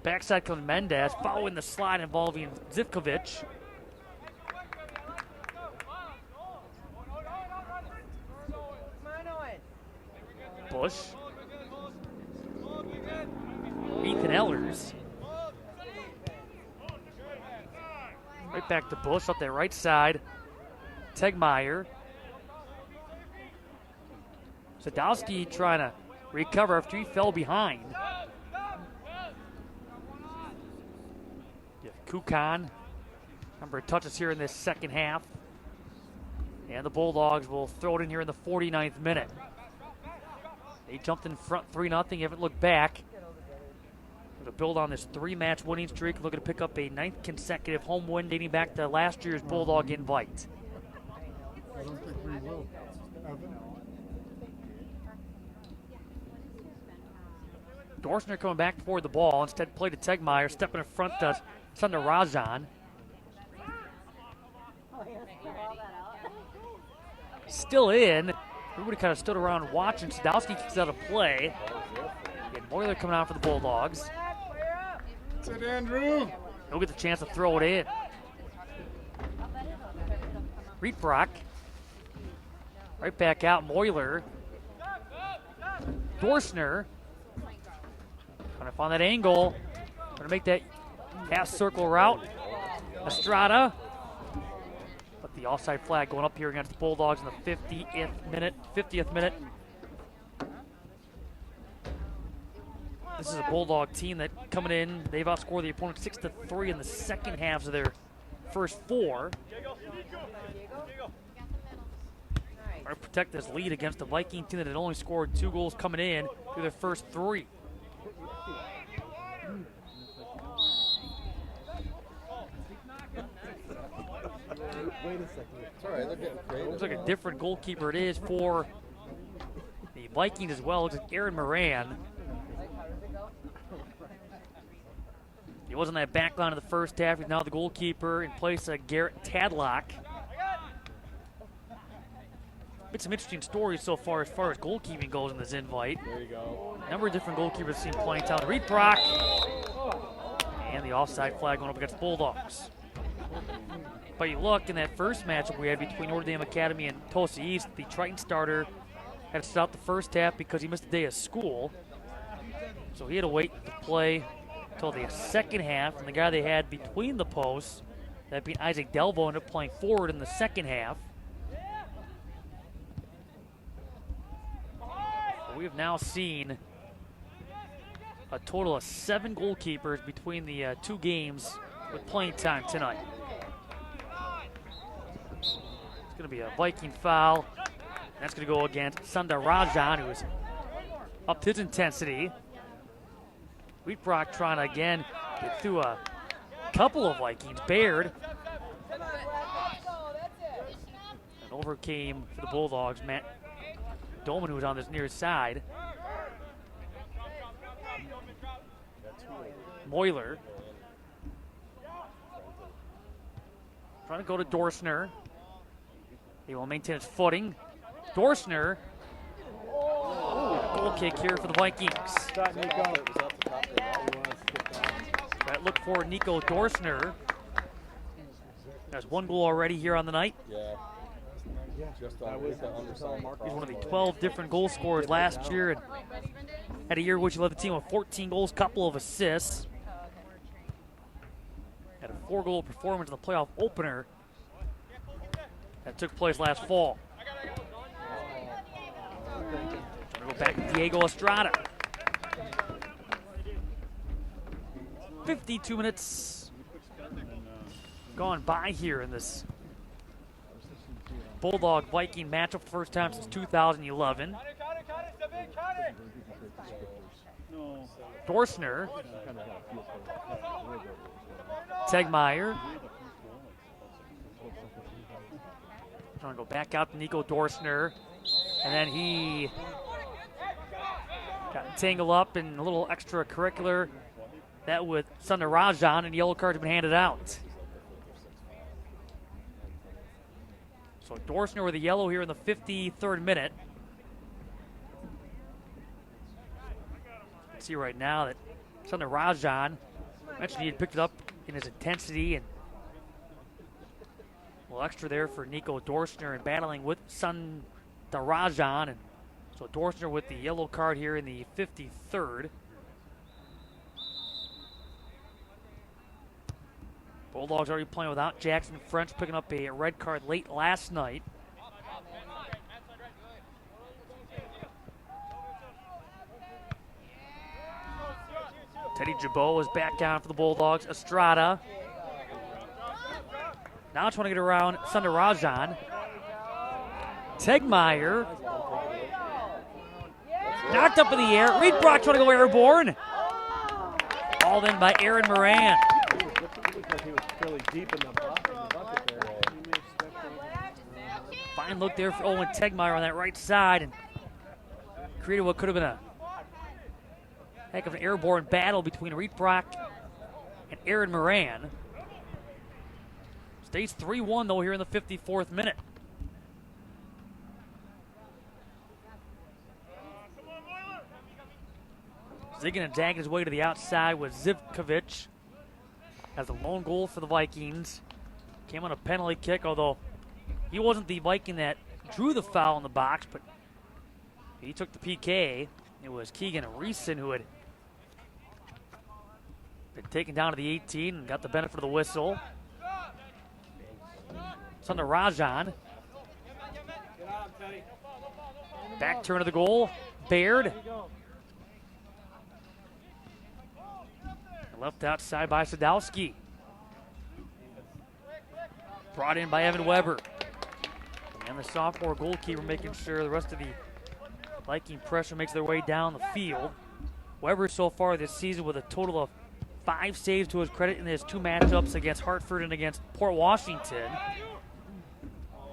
S2: Backside comes Mendez, following the slide involving Zivkovic. Bush. Ethan Ellers. Right back to Bush up that right side. Tegmeyer. Sadowski trying to recover after he fell behind. You have Kukan. Number of touches here in this second half. And the Bulldogs will throw it in here in the 49th minute. They jumped in front 3-0, haven't looked back. To build on this 3-match winning streak, looking to pick up a 9th consecutive home win dating back to last year's Bulldog invite.
S5: I don't think we will. Evan?
S2: Dorsner coming back toward the ball, instead played to Tegmeyer, stepping in front to Sundarajan. Still in. Everybody kind of stood around watching. Sadowski kicks out of play. And Moyler coming out for the Bulldogs.
S5: That's it, Andrew.
S2: He'll get the chance to throw it in. Reed Brock. Right back out, Moyler. Dorsner. Trying to find that angle. Trying to make that half circle route. Estrada. But the offside flag going up here against the Bulldogs in the 50th minute. This is a Bulldog team that coming in, they've outscored the opponent 6-3 in the second halves of their first 4. Trying to protect this lead against the Viking team that had only scored 2 goals coming in through their first 3.
S3: Wait a second. It's all right, they're getting creative.
S2: Looks like a different goalkeeper it is for the Vikings as well. Looks like Aaron Moran. He was on that back line of the first half. He's now the goalkeeper in place of Garrett Tadlock. Been some interesting stories so far as goalkeeping goes in this invite.
S3: There you go.
S2: A number of different goalkeepers seen playing town. Reed Brock. And the offside flag going up against the Bulldogs. But you look, in that first matchup we had between Notre Dame Academy and Tulsa East, the Triton starter had to stop the first half because he missed a day of school. So he had to wait to play until the second half, and the guy they had between the posts, that being Isaac Delvo, ended up playing forward in the second half. We have now seen a total of 7 goalkeepers between the 2 games with playing time tonight. It's going to be a Viking foul. That's going to go against Sundar Rajan, who's upped his intensity. Wheat Rock trying to again get through a couple of Vikings. Baird. And overcame for the Bulldogs, Matt Dolman, who was on this near side. Moyler. Trying to go to Dorsner. He will maintain his footing. Dorsner. Goal kick here for the Vikings. Right, look for Nico Dorsner. Has 1 goal already here on the night.
S3: Yeah. Just on the underside.
S2: He's one of the 12 different goal scorers last year, and had a year in which he led the team with 14 goals, couple of assists. Had a 4-goal performance in the playoff opener that took place last fall. Go back to Diego Estrada. 52 minutes gone by here in this Bulldog Viking matchup, first time since 2011. Dorsner. Tegmeyer. Trying to go back out to Nico Dorsner. And then he got tangled up in a little extracurricular. That with Sundar Rajan, and yellow cards have been handed out. So Dorsner with a yellow here in the 53rd minute. You can see right now that Sundar Rajan mentioned he had picked it up in his intensity, and a little extra there for Nico Dorsner and battling with Sundar Rajan. And so Dorsner with the yellow card here in the 53rd. Bulldogs already playing without Jackson French, picking up a red card late last night. Teddy Jabot is back down for the Bulldogs. Estrada. Now trying to get around Sundar Rajan. Tegmeyer. Knocked up in the air. Reed Brock trying to go airborne. Hauled in by Aaron Moran.
S6: He was fairly deep in the bucket there.
S2: Fine look there for Owen Tegmeyer on that right side, and created what could have been a heck of an airborne battle between Reed Brock and Aaron Moran. Stays 3-1 though here in the 54th minute. Zigging and dagging his way to the outside with Zivkovic as the lone goal for the Vikings. Came on a penalty kick, although he wasn't the Viking that drew the foul in the box, but he took the PK. It was Keegan Reeson who had been taken down to the 18 and got the benefit of the whistle. Sundar Rajan. Back turn of the goal. Baird. Left outside by Sadowski. Brought in by Evan Weber. And the sophomore goalkeeper making sure the rest of the Viking pressure makes their way down the field. Weber so far this season with a total of 5 saves to his credit in his 2 matchups against Hartford and against Port Washington.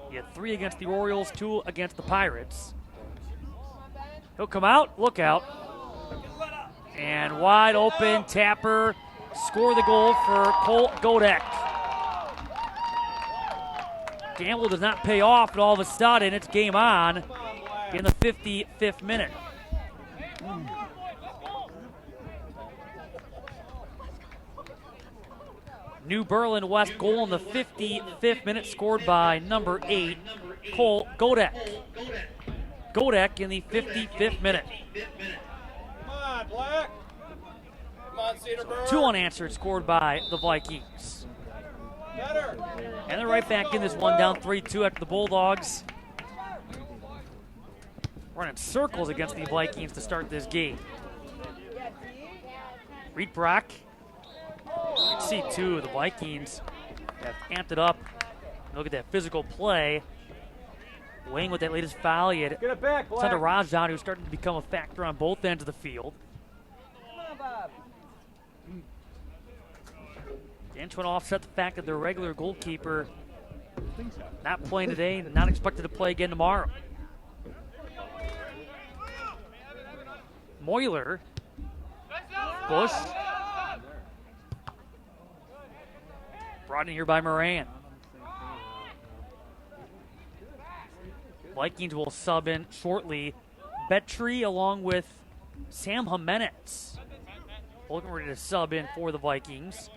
S2: He had 3 against the Orioles, 2 against the Pirates. He'll come out, look out. And wide open, Tapper score the goal for Cole Godek. Gamble does not pay off, but all of a sudden it's game on in the 55th minute. New Berlin West goal in the 55th minute, scored by number 8, Cole Godek. Godek in the 55th minute.
S4: Black. Come on, Cedarburg.
S2: 2 unanswered, scored by the Vikings.
S4: Better.
S2: And they're right back in this one, down 3-2 after the Bulldogs running circles against the Vikings to start this game. Reed Brock. You can see, too, the Vikings have amped it up. Look at that physical play. Wing with that latest foul. You had
S6: Get it back, Black.
S2: Santa Rajan, who's starting to become a factor on both ends of the field.
S4: Come on, Bob.
S2: And trying to offset the fact that their regular goalkeeper not playing today and not expected to play again tomorrow. Moyler. Bush. Brought in here by Moran. Vikings will sub in shortly. Betry along with Sam Jimenez. Looking ready to sub in for the Vikings.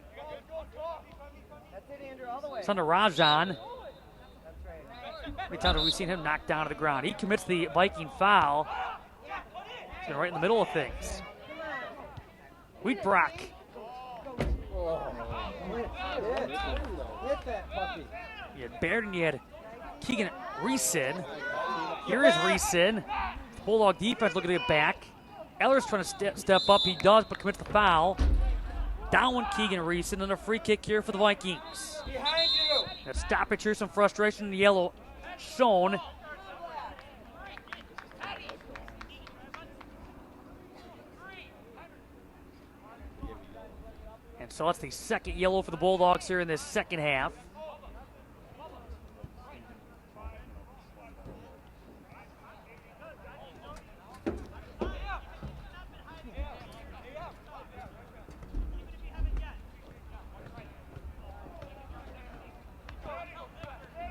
S4: That's it, Andrew, all the way.
S2: Santa Rajan.
S4: That's right.
S2: How many times have we seen him knocked down to the ground? He commits the Viking foul. He's been right in the middle of things. Wheat Brock.
S4: Hit that puppy.
S2: You had Baird and you had Keegan Reeson. Here is Reeson. Bulldog defense looking to get back. Eller's trying to step up. He does, but commits the foul. Down one Keegan Reeson, and a free kick here for the Vikings.
S4: Behind you.
S2: A stoppage here, some frustration in the yellow shown. And so that's the second yellow for the Bulldogs here in this second half.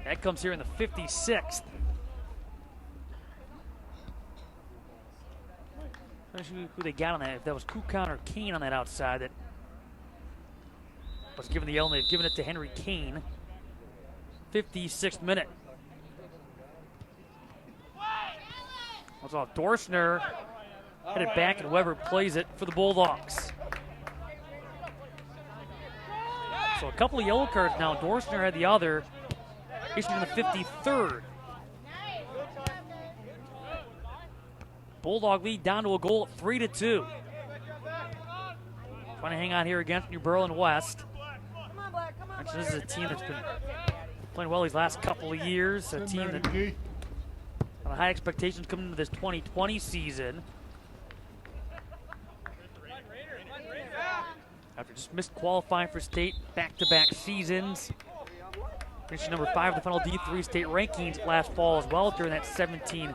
S2: That comes here in the 56th. I'm not sure who they got on that. If that was Kukan or Kane on that outside that was given the yellow. They've given it to Henry Kane. 56th minute. That's off Dorschner. Headed back, and Weber plays it for the Bulldogs. So a couple of yellow cards now. Dorschner had the other. Issued in the 53rd. Bulldog lead down to a goal at 3-2. Trying to hang on here against New Berlin West. Mentioned this is a team that's been playing well these last couple of years. A team that had high expectations coming into this 2020 season. After just missed qualifying for state back-to-back seasons. Finishing number 5 in the final D3 state rankings last fall as well during that 17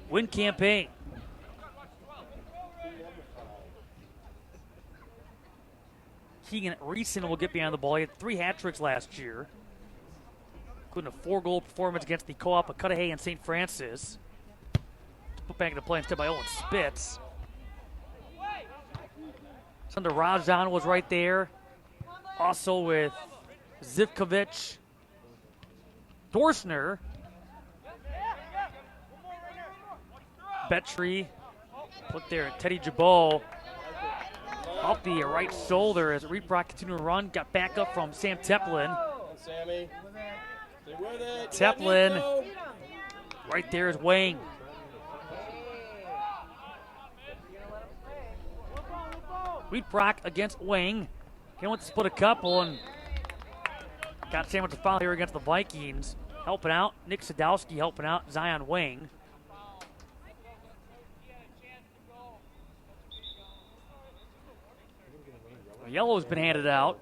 S2: win campaign. Keegan Reeson will get behind the ball. He had 3 hat tricks last year, including a 4-goal performance against the co-op of Cudahy and St. Francis. Put back into play instead by Owen Spitz. Sunda Rajan was right there. Also with Zivkovic, Dorschner, Betry, look there at Teddy Jabot. Off the right shoulder as Reed Brock continued to run. Got back up from Sam Teplin.
S3: Sammy. Stay with it.
S2: Teplin. Right there is Wang. Reed Brock against Wang. He went to split a couple and got Sam with the foul here against the Vikings. Helping out. Nick Sadowski helping out Zion Wang. Yellow's been handed out.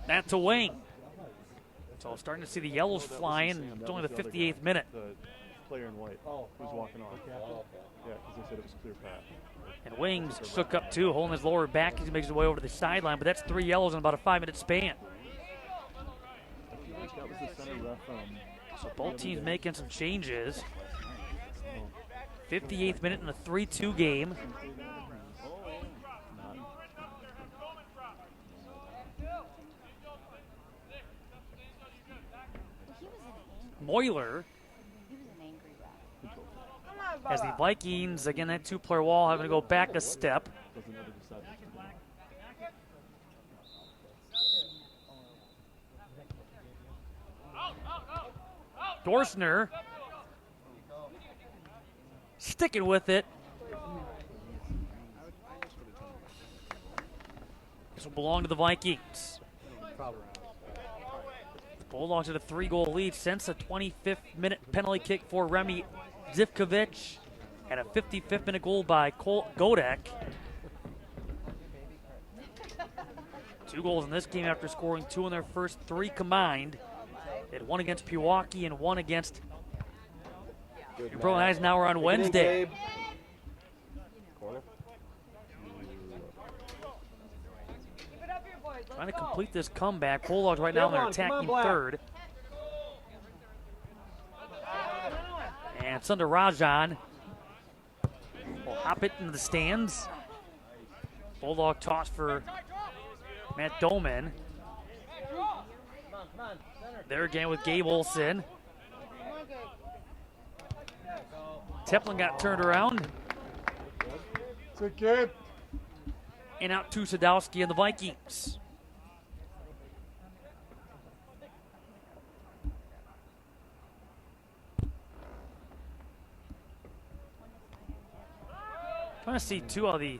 S2: That's a Wing. So starting to see the yellows flying. It's only the 58th minute.
S7: The player in white who's walking on. Yeah, because they said it was clear path.
S2: And Wings shook up too, holding his lower back as he makes his way over to the sideline. But that's 3 yellows in about a 5-minute span.
S7: I feel like that was the center ref.
S2: So both teams making some changes. 58th minute in a 3-2 game. Moyler, as the Vikings, again, that 2-player wall, having to go back a step. Dorschner sticking with it. will belong to the Vikings. The Bulldogs had a 3-goal lead since a 25th minute penalty kick for Remy Zivkovic and a 55th minute goal by Cole Godek. 2 goals in this game after scoring 2 in their first 3 combined. They had 1 against Pewaukee and 1 against Bro Eisenhower on Wednesday.
S3: Corner.
S2: Trying to complete this comeback. Bulldogs right now, they're attacking third. And Sundarajan will hop it into the stands. Bulldog toss for Matt Doman. There again with Gabe Olson. Teplin got turned around.
S5: It's a kid.
S2: And out to Sadowski and the Vikings. Trying to see too how the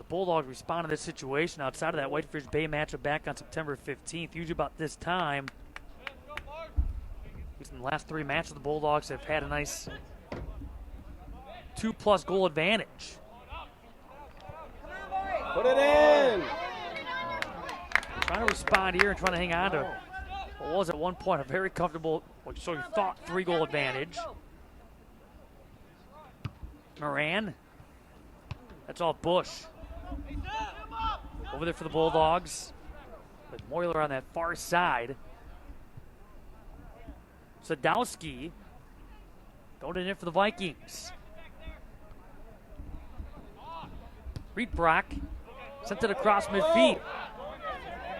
S2: Bulldogs respond to this situation outside of that Whitefish Bay matchup back on September 15th. Usually about this time, at least in the last 3 matches, the Bulldogs have had a nice 2+ goal advantage.
S3: Put it in!
S2: Trying to respond here and trying to hang on to what was at one point a very comfortable, so you thought, 3-goal advantage. Moran. That's all Bush. Over there for the Bulldogs. With Moyler on that far side. Sadowski going in for the Vikings. Reed Brock sent it across midfield.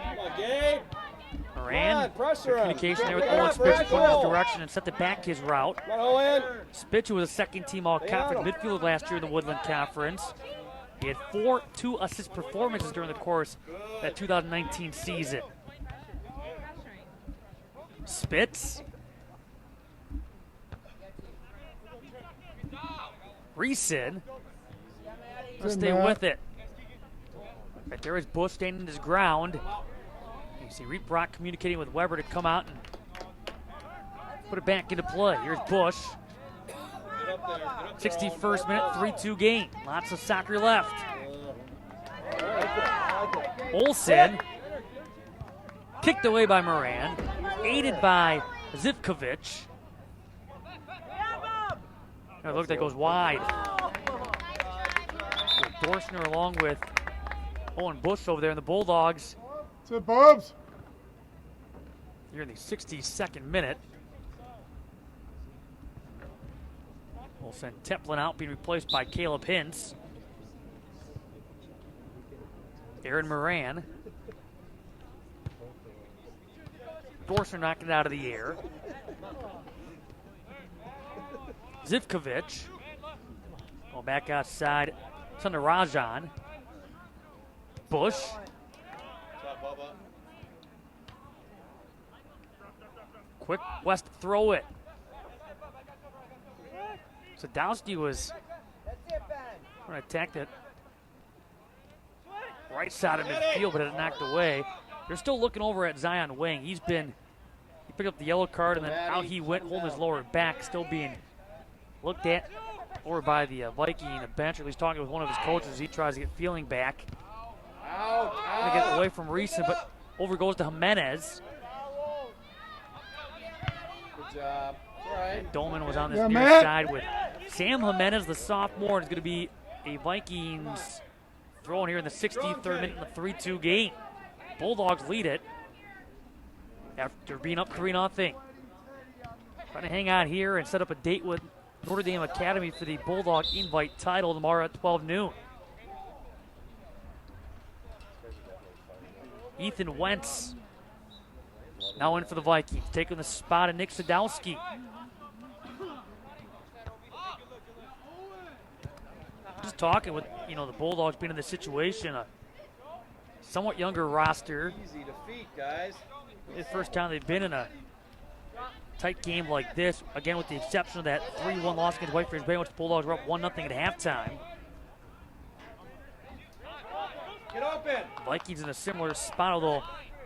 S3: Come on, Gabe.
S2: Moran,
S3: pressure him.
S2: communication there with
S3: Get
S2: Owen
S3: up,
S2: Spitz
S3: Red
S2: going in his
S3: Bull.
S2: direction and set it back his route.
S3: Come on, Owen.
S2: Spitz, who was a second-team All-Conference
S3: Hey,
S2: midfielder last year in the Woodland Conference. He had 4 2-assist performances during the course of that 2019 season. Spitz. Reeson. Let's stay with it. Right there is Bush standing his ground. You see Reed Brock communicating with Weber to come out and put it back into play. Here's Bush. 61st minute, 3-2 game. Lots of soccer left. Olsen. Kicked away by Moran. Aided by Zivkovic. It looks like it goes wide. Dorschner along with Owen Bush over there, and the Bulldogs.
S5: It's a Bubs.
S2: Here in the 62nd minute. We'll send Teplin out, being replaced by Caleb Hintz. Aaron Moran. Dorschner knocking it out of the air. Zivkovic. Going back outside. Sundarajan. Bush. Quick West throw it. Sadowski was going to attack that right side of midfield, but it knocked away. They're still looking over at Zion Wing. He picked up the yellow card, and then out he went, holding his lower back, still being looked at over by the Viking bench, or at least talking with one of his coaches as he tries to get feeling back. Trying to get away from Reeson, but over goes to Jimenez.
S3: Good job. All right.
S2: And Dolman was on this
S5: Yeah,
S2: near
S5: Matt.
S2: side with Sam Jimenez, the sophomore. It's going to be a Vikings throw-in here in the 63rd minute in the 3-2 game. Bulldogs lead it after being up 3-0. Trying to hang on here and set up a date with Notre Dame Academy for the Bulldog Invite title tomorrow at 12 noon. Ethan Wentz now in for the Vikings, taking the spot of Nick Sadowski. Just talking with, the Bulldogs being in this situation, a somewhat younger roster.
S3: Easy defeat, guys.
S2: The first time they've been in a tight game like this, again with the exception of that 3-1 loss against Whitefish Bay, which the Bulldogs were up 1-0 at halftime.
S3: Get open.
S2: Vikings in a similar spot, although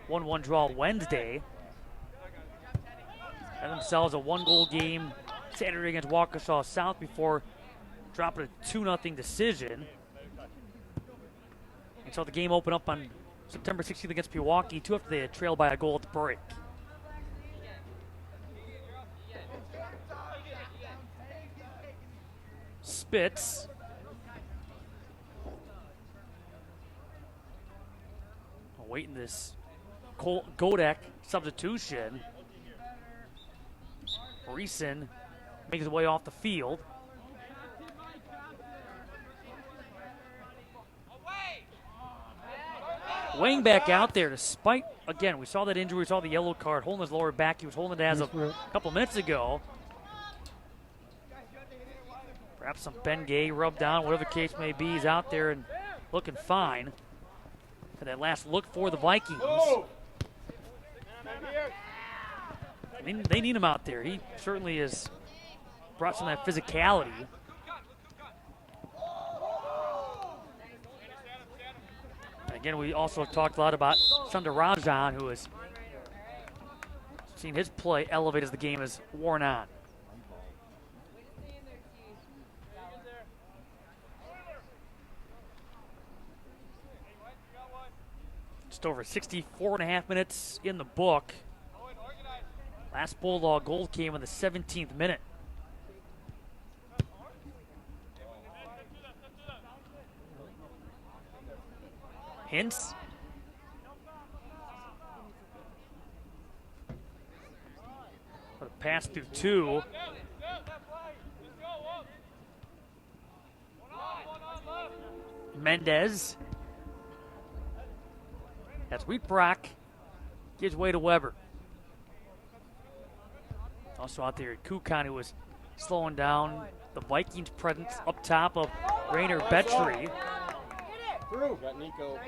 S2: 1-1 draw Wednesday. Had themselves a 1-goal game Saturday against Waukesha South before dropping a 2-0 decision. And so the game opened up on September 16th against Pewaukee, 2 after they had trailed by a goal at the break. Spitz. Awaiting this Godek substitution. Reeson makes his way off the field. Wang back out there despite, again, we saw that injury, we saw the yellow card, holding his lower back. He was holding it as of a couple minutes ago. Perhaps some Ben Gay rubbed down, whatever the case may be. He's out there and looking fine. For that last look for the Vikings. They need him out there. He certainly has brought some of that physicality. And again, we also talked a lot about Sundarajan, who has seen his play elevate as the game has worn on. Just over 64.5 minutes in the book. Last Bulldog goal came in the 17th minute. Hintz. Put a pass through 2. Mendez. That's Wheatbrock. Gives way to Weber. Also out there, Kukan, who was slowing down the Vikings' presence up top of Rainer Betry.
S3: Got Nico.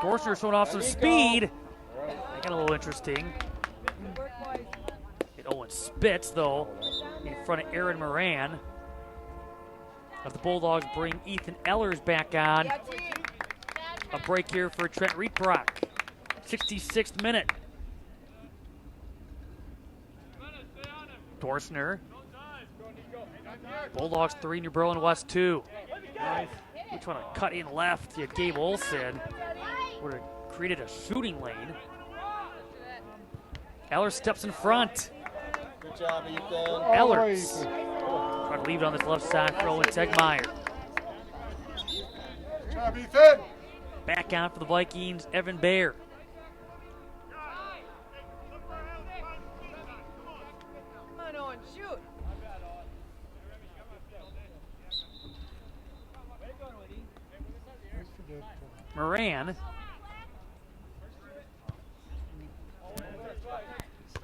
S2: Dorsner showing off some speed. That got a little interesting. Get Owen Spitz, though, in front of Aaron Moran. As the Bulldogs bring Ethan Ellers back on. A break here for Trent Wheatbrock. 66th minute. Dorsner. Bulldogs 3, New Berlin West 2. We're trying to cut in left. You had Gabe Olson. Would have created a shooting lane. Ellers steps in front.
S3: Good job, Ethan.
S2: Ellers. Trying to leave it on this left side for Owen Tegmeyer.
S5: Good job, Ethan.
S2: Back out for the Vikings, Evan Baer. Moran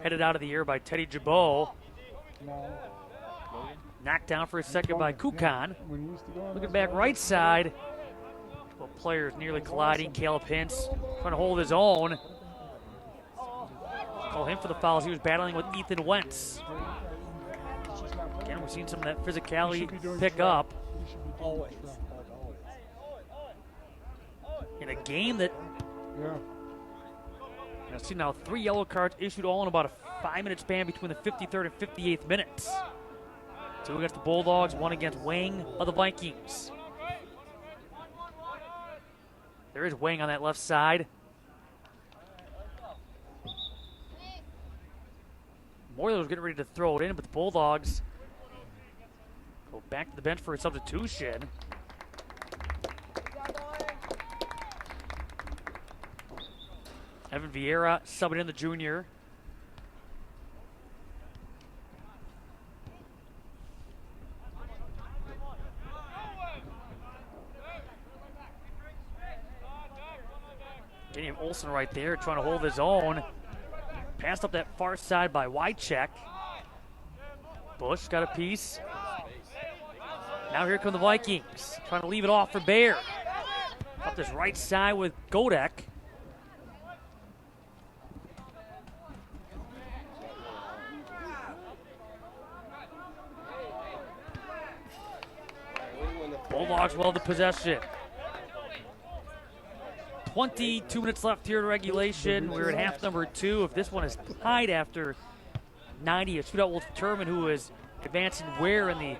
S2: headed out of the air by Teddy Jabot. Knocked down for a second by Kukan. Looking back right side. Both players nearly colliding. Caleb Hintz trying to hold his own. Call him for the fouls. He was battling with Ethan Wentz. Again, we've seen some of that physicality pick up. In a game that, I've seen now 3 yellow cards issued all in about a 5-minute span between the 53rd and 58th minutes. 2 against the Bulldogs, 1 against Wang of the Vikings. There is Wang on that left side. Moyler was getting ready to throw it in, but the Bulldogs go back to the bench for a substitution. Evan Vieira subbing in the junior. Getting Olsen right there, trying to hold his own. Passed up that far side by Wycheck. Bush got a piece. Now here come the Vikings, trying to leave it off for Baer. Up this right side with Godek. Bulldogs well the possession. 22 minutes left here in regulation. We're at half number 2. If this one is tied after 90, a shootout will determine who is advancing where in the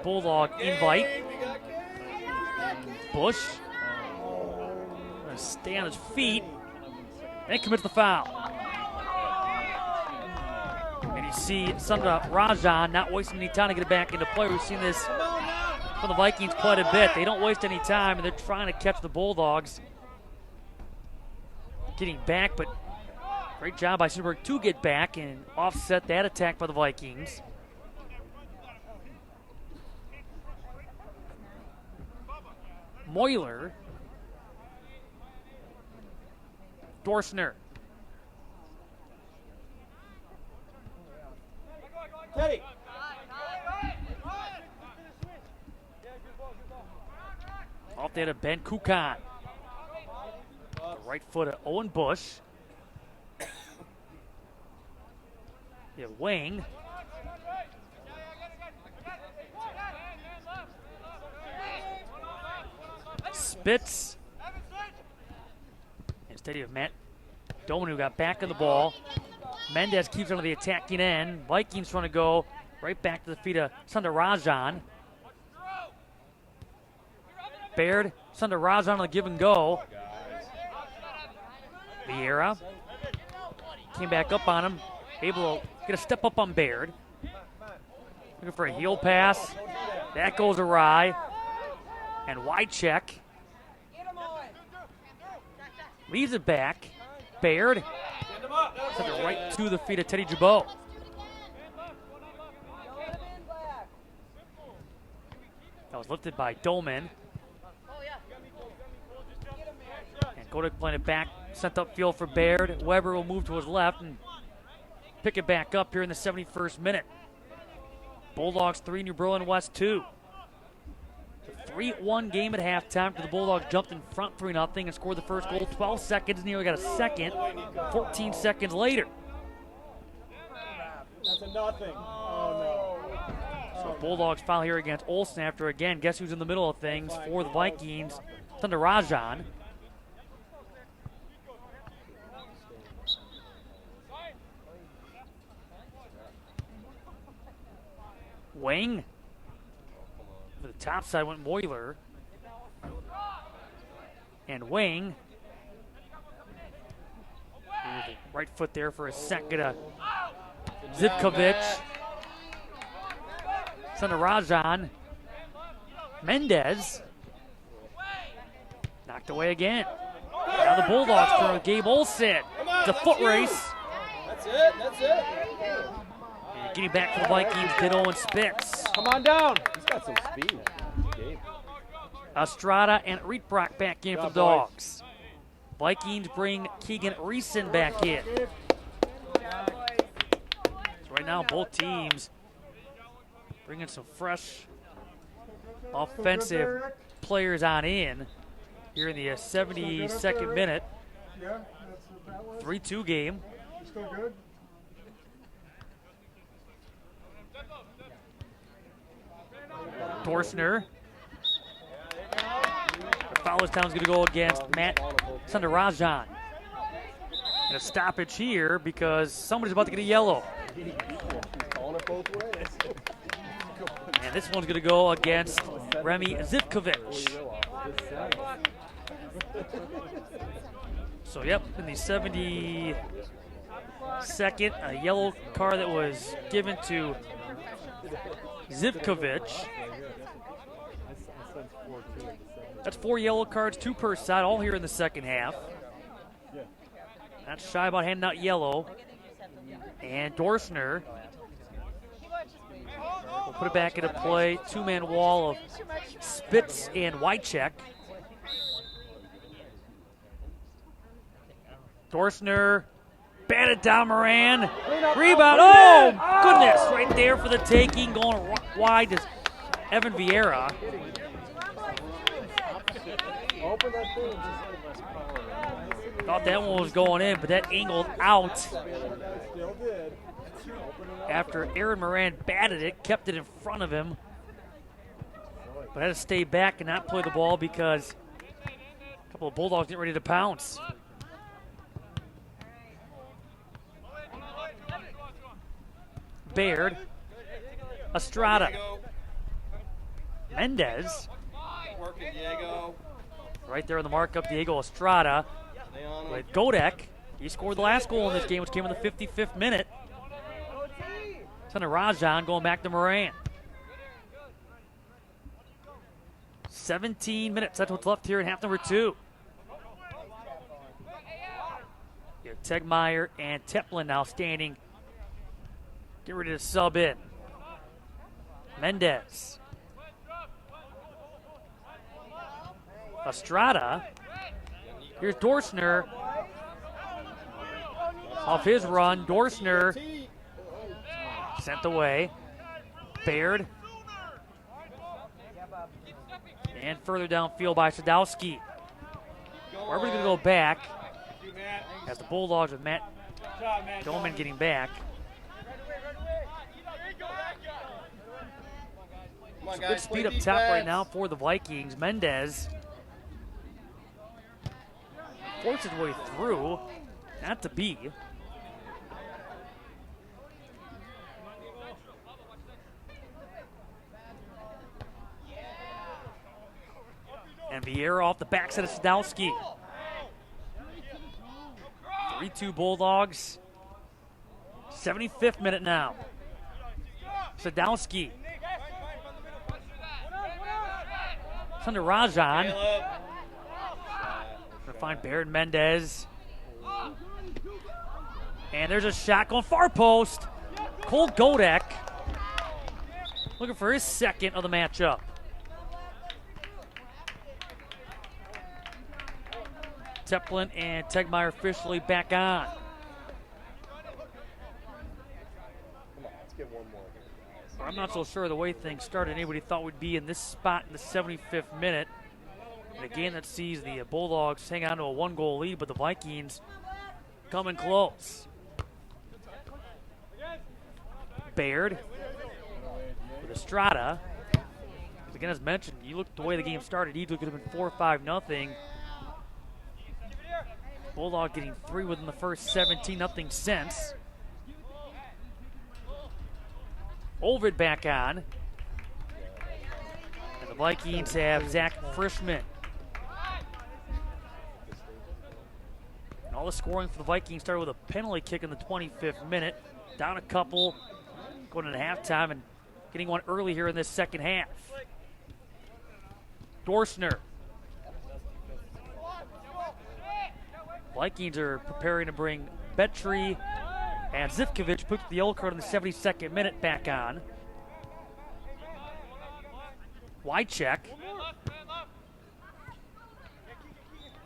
S2: Bulldog invite. Bush going to stay on his feet and commits the foul. And you see Sundar Rajan not wasting any time to get it back into play. We've seen this from the Vikings quite a bit. They don't waste any time, and they're trying to catch the Bulldogs getting back, but great job by Cedarburg to get back and offset that attack by the Vikings. Moyler. Dorsner.
S4: Teddy.
S2: Off there to Ben Kukan. The right foot of Owen Bush. Yeah, Wang. Spitz. Instead of Matt Doman, who got back of the ball. Mendez keeps under the attacking end. Vikings trying to go right back to the feet of Sundar Rajan. Baird, Sundar Rajan on the give and go. Vieira came back up on him, able to get a step up on Baird. Looking for a heel pass. That goes awry. And Wycheck leaves it back. Baird sent it right to the feet of Teddy Jabot. That was lifted by Dolman. And Kodak playing it back, sent upfield for Baird. Weber will move to his left and pick it back up here in the 71st minute. Bulldogs 3, New Berlin West 2. 3-1 game at halftime for the Bulldogs. Jumped in front 3-0 and scored the first goal 12 seconds. Nearly got a second 14 seconds later.
S4: That's a nothing. Oh, no.
S2: So Bulldogs foul here against Olsen after, again, guess who's in the middle of things for the Vikings? Sundar Rajan. Wang. For the top side went Moyler. And Wang. Right foot there for a second. Zivkovic. Sundar Rajan. Mendez. Knocked away again. Now the Bulldogs turn with Gabe Olsen. It's a foot race.
S4: That's it. That's it.
S2: And getting back to the Vikings, did Owen Spitz.
S6: Come on down.
S3: He's got some speed. Gabe.
S2: Estrada and Rietbrock back in for the
S6: boys.
S2: Dogs. Vikings bring Keegan Reeson back in. So right now, both teams bringing some fresh offensive players on in here in the 72nd minute.
S5: Yeah, that's what that was.
S2: 3-2 game.
S5: You still good?
S2: Dorsner. The foul this time is going to go against Matt Sundar Rajan. And a stoppage here because somebody's about to get a yellow.
S3: He's calling it both ways.
S2: And this one's going to go against Remy Zivkovic. So, yep, in the 72nd, a yellow card that was given to Zivkovic. That's 4 yellow cards, 2 per side, all here in the second half. Not shy about handing out yellow. And Dorsner will put it back into play. 2-man wall of Spitz and Wycheck. Dorsner batted down Moran. Rebound. Oh, goodness. Right there for the taking. Going wide to Evan Vieira.
S3: Open that thing.
S2: Thought that one was going in, but that angled out
S3: Still did.
S2: after Aaron Moran batted it, kept it in front of him, but had to stay back and not play the ball because a couple of Bulldogs getting ready to pounce. Baird, Estrada, Mendez,
S3: Working, Diego.
S2: right there on the markup, Diego Estrada
S3: Stay on him.
S2: with Godek. He scored the last goal in this game, which came in the 55th minute. Thunder Rajan going back to Moran. 17 minutes, that's what's left here in half number 2. You have Tegmeyer and Teplin now standing. Get ready to sub in. Mendez. Estrada. Here's Dorsner. Off his run, Dorsner sent away. Baird. And further downfield by Sadowski. Wherever going to go back as the Bulldogs with Matt Doman getting back.
S3: Come on,
S2: Some
S3: guys,
S2: good speed
S3: play
S2: up top right
S3: defense.
S2: now for the Vikings. Mendez forces his way through. Not to be. And Vieira off the backside of Sadowski. 3-2 Bulldogs. 75th minute now. Sadowski. Thunder Rajan. Gonna find Baird Mendez. And there's a shot going far post. Cole Godek looking for his second of the matchup. Teplin and Tegmeyer officially back on.
S3: Come on, let's get one more here, guys.
S2: I'm not so sure the way things started. Anybody thought we'd be in this spot in the 75th minute. And a game that sees the Bulldogs hang on to a 1-goal lead, but the Vikings coming close. Baird with Estrada. Again, as mentioned, you look the way the game started, easily could have been 4-5-0. Bulldog getting 3 within the first 17, nothing since. Ovid back on. And the Vikings have Zach Frischman. And all the scoring for the Vikings started with a penalty kick in the 25th minute. Down a couple, going into halftime and getting one early here in this second half. Dorsner. Vikings are preparing to bring Betry and Zivkovic, put the yellow card in the 72nd minute, back on. Wycheck.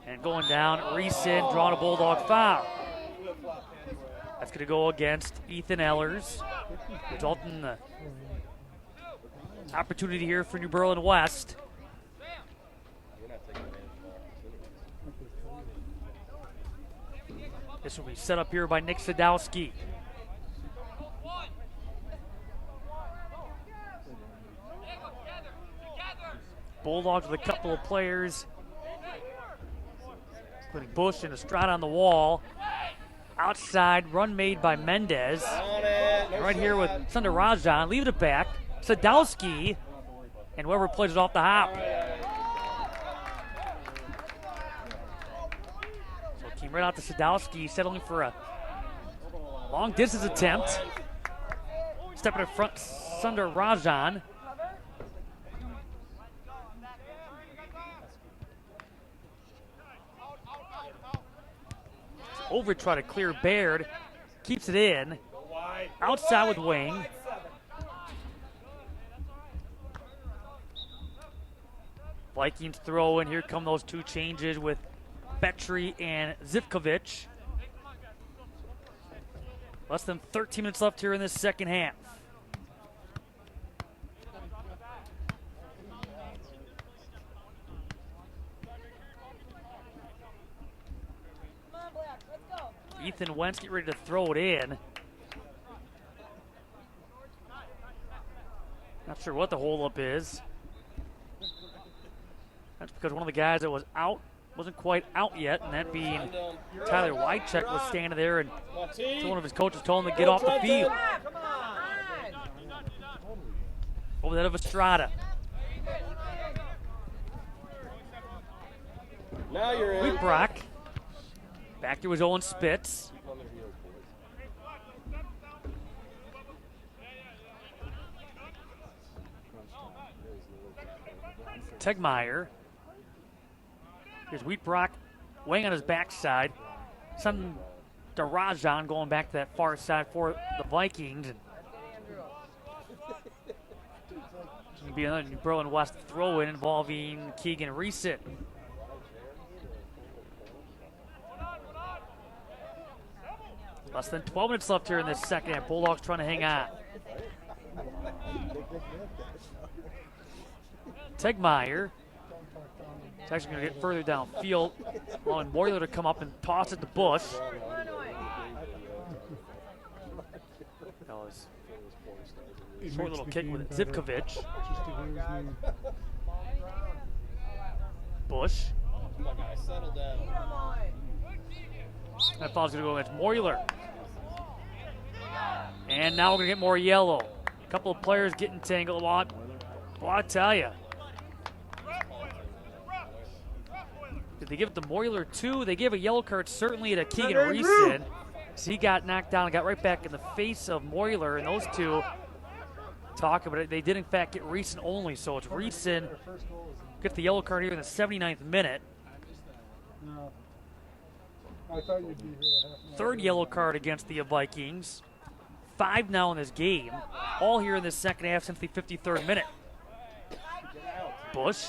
S2: And going down, Reeson drawing a Bulldog foul. That's going to go against Ethan Ellers, resulting in the opportunity here for New Berlin West.
S3: We're not taking advantage of opportunities.
S2: This will be set up here by Nick Sadowski. Bulldogs with a couple of players, including Bush and Estrada on the wall. Outside run made by Mendez. Right here with Thunder Rajan, leave it back. Sadowski, and whoever plays it off the hop. So it came right out to Sadowski, settling for a long distance attempt. Stepping in front, Thunder Rajan. Over try to clear Baird, keeps it in. Outside with Wing. Vikings throw in. Here come those two changes with Betry and Zivkovic. Less than 13 minutes left here in this second half. Ethan Wentz get ready to throw it in. Not sure what the holdup is. That's because one of the guys that was out wasn't quite out yet, and that being Tyler Wycheck was standing there, and so one of his coaches told him to get off the field. Over that of Estrada.
S3: Now you're in.
S2: Wheatbrock. Back to his own Spitz.
S3: Keep on their heels, boys.
S2: Tegmeyer. Here's Wheatbrock weighing on his backside. Some Darajan going back to that far side for the Vikings. And it's going to be another New Berlin West throw-in involving Keegan Reesit. Less than 12 minutes left here in this second half. Bulldogs trying to hang on. Tegmeyer. It's actually going to get further downfield. Allowing Moyler to come up and toss it to Bush. That was a short little kick with Zivkovic.
S5: Just to hear his name.
S2: Bush.
S3: Come on, guys, settle down.
S2: That foul's going to go against Moyler. And now we're going to get more yellow. A couple of players getting tangled a lot. Well, I tell you. Did they give it to Moyler too? They gave a yellow card certainly to Keegan Reeson. So he got knocked down and got right back in the face of Moyler. And those two talk about it. They did in fact get Reeson only. So it's Reeson get the yellow card here in the 79th minute.
S5: No. I thought you'd be here a half an hour.
S2: Third yellow card against the Vikings. 5 now in this game. All here in this second half since the 53rd minute. Bush.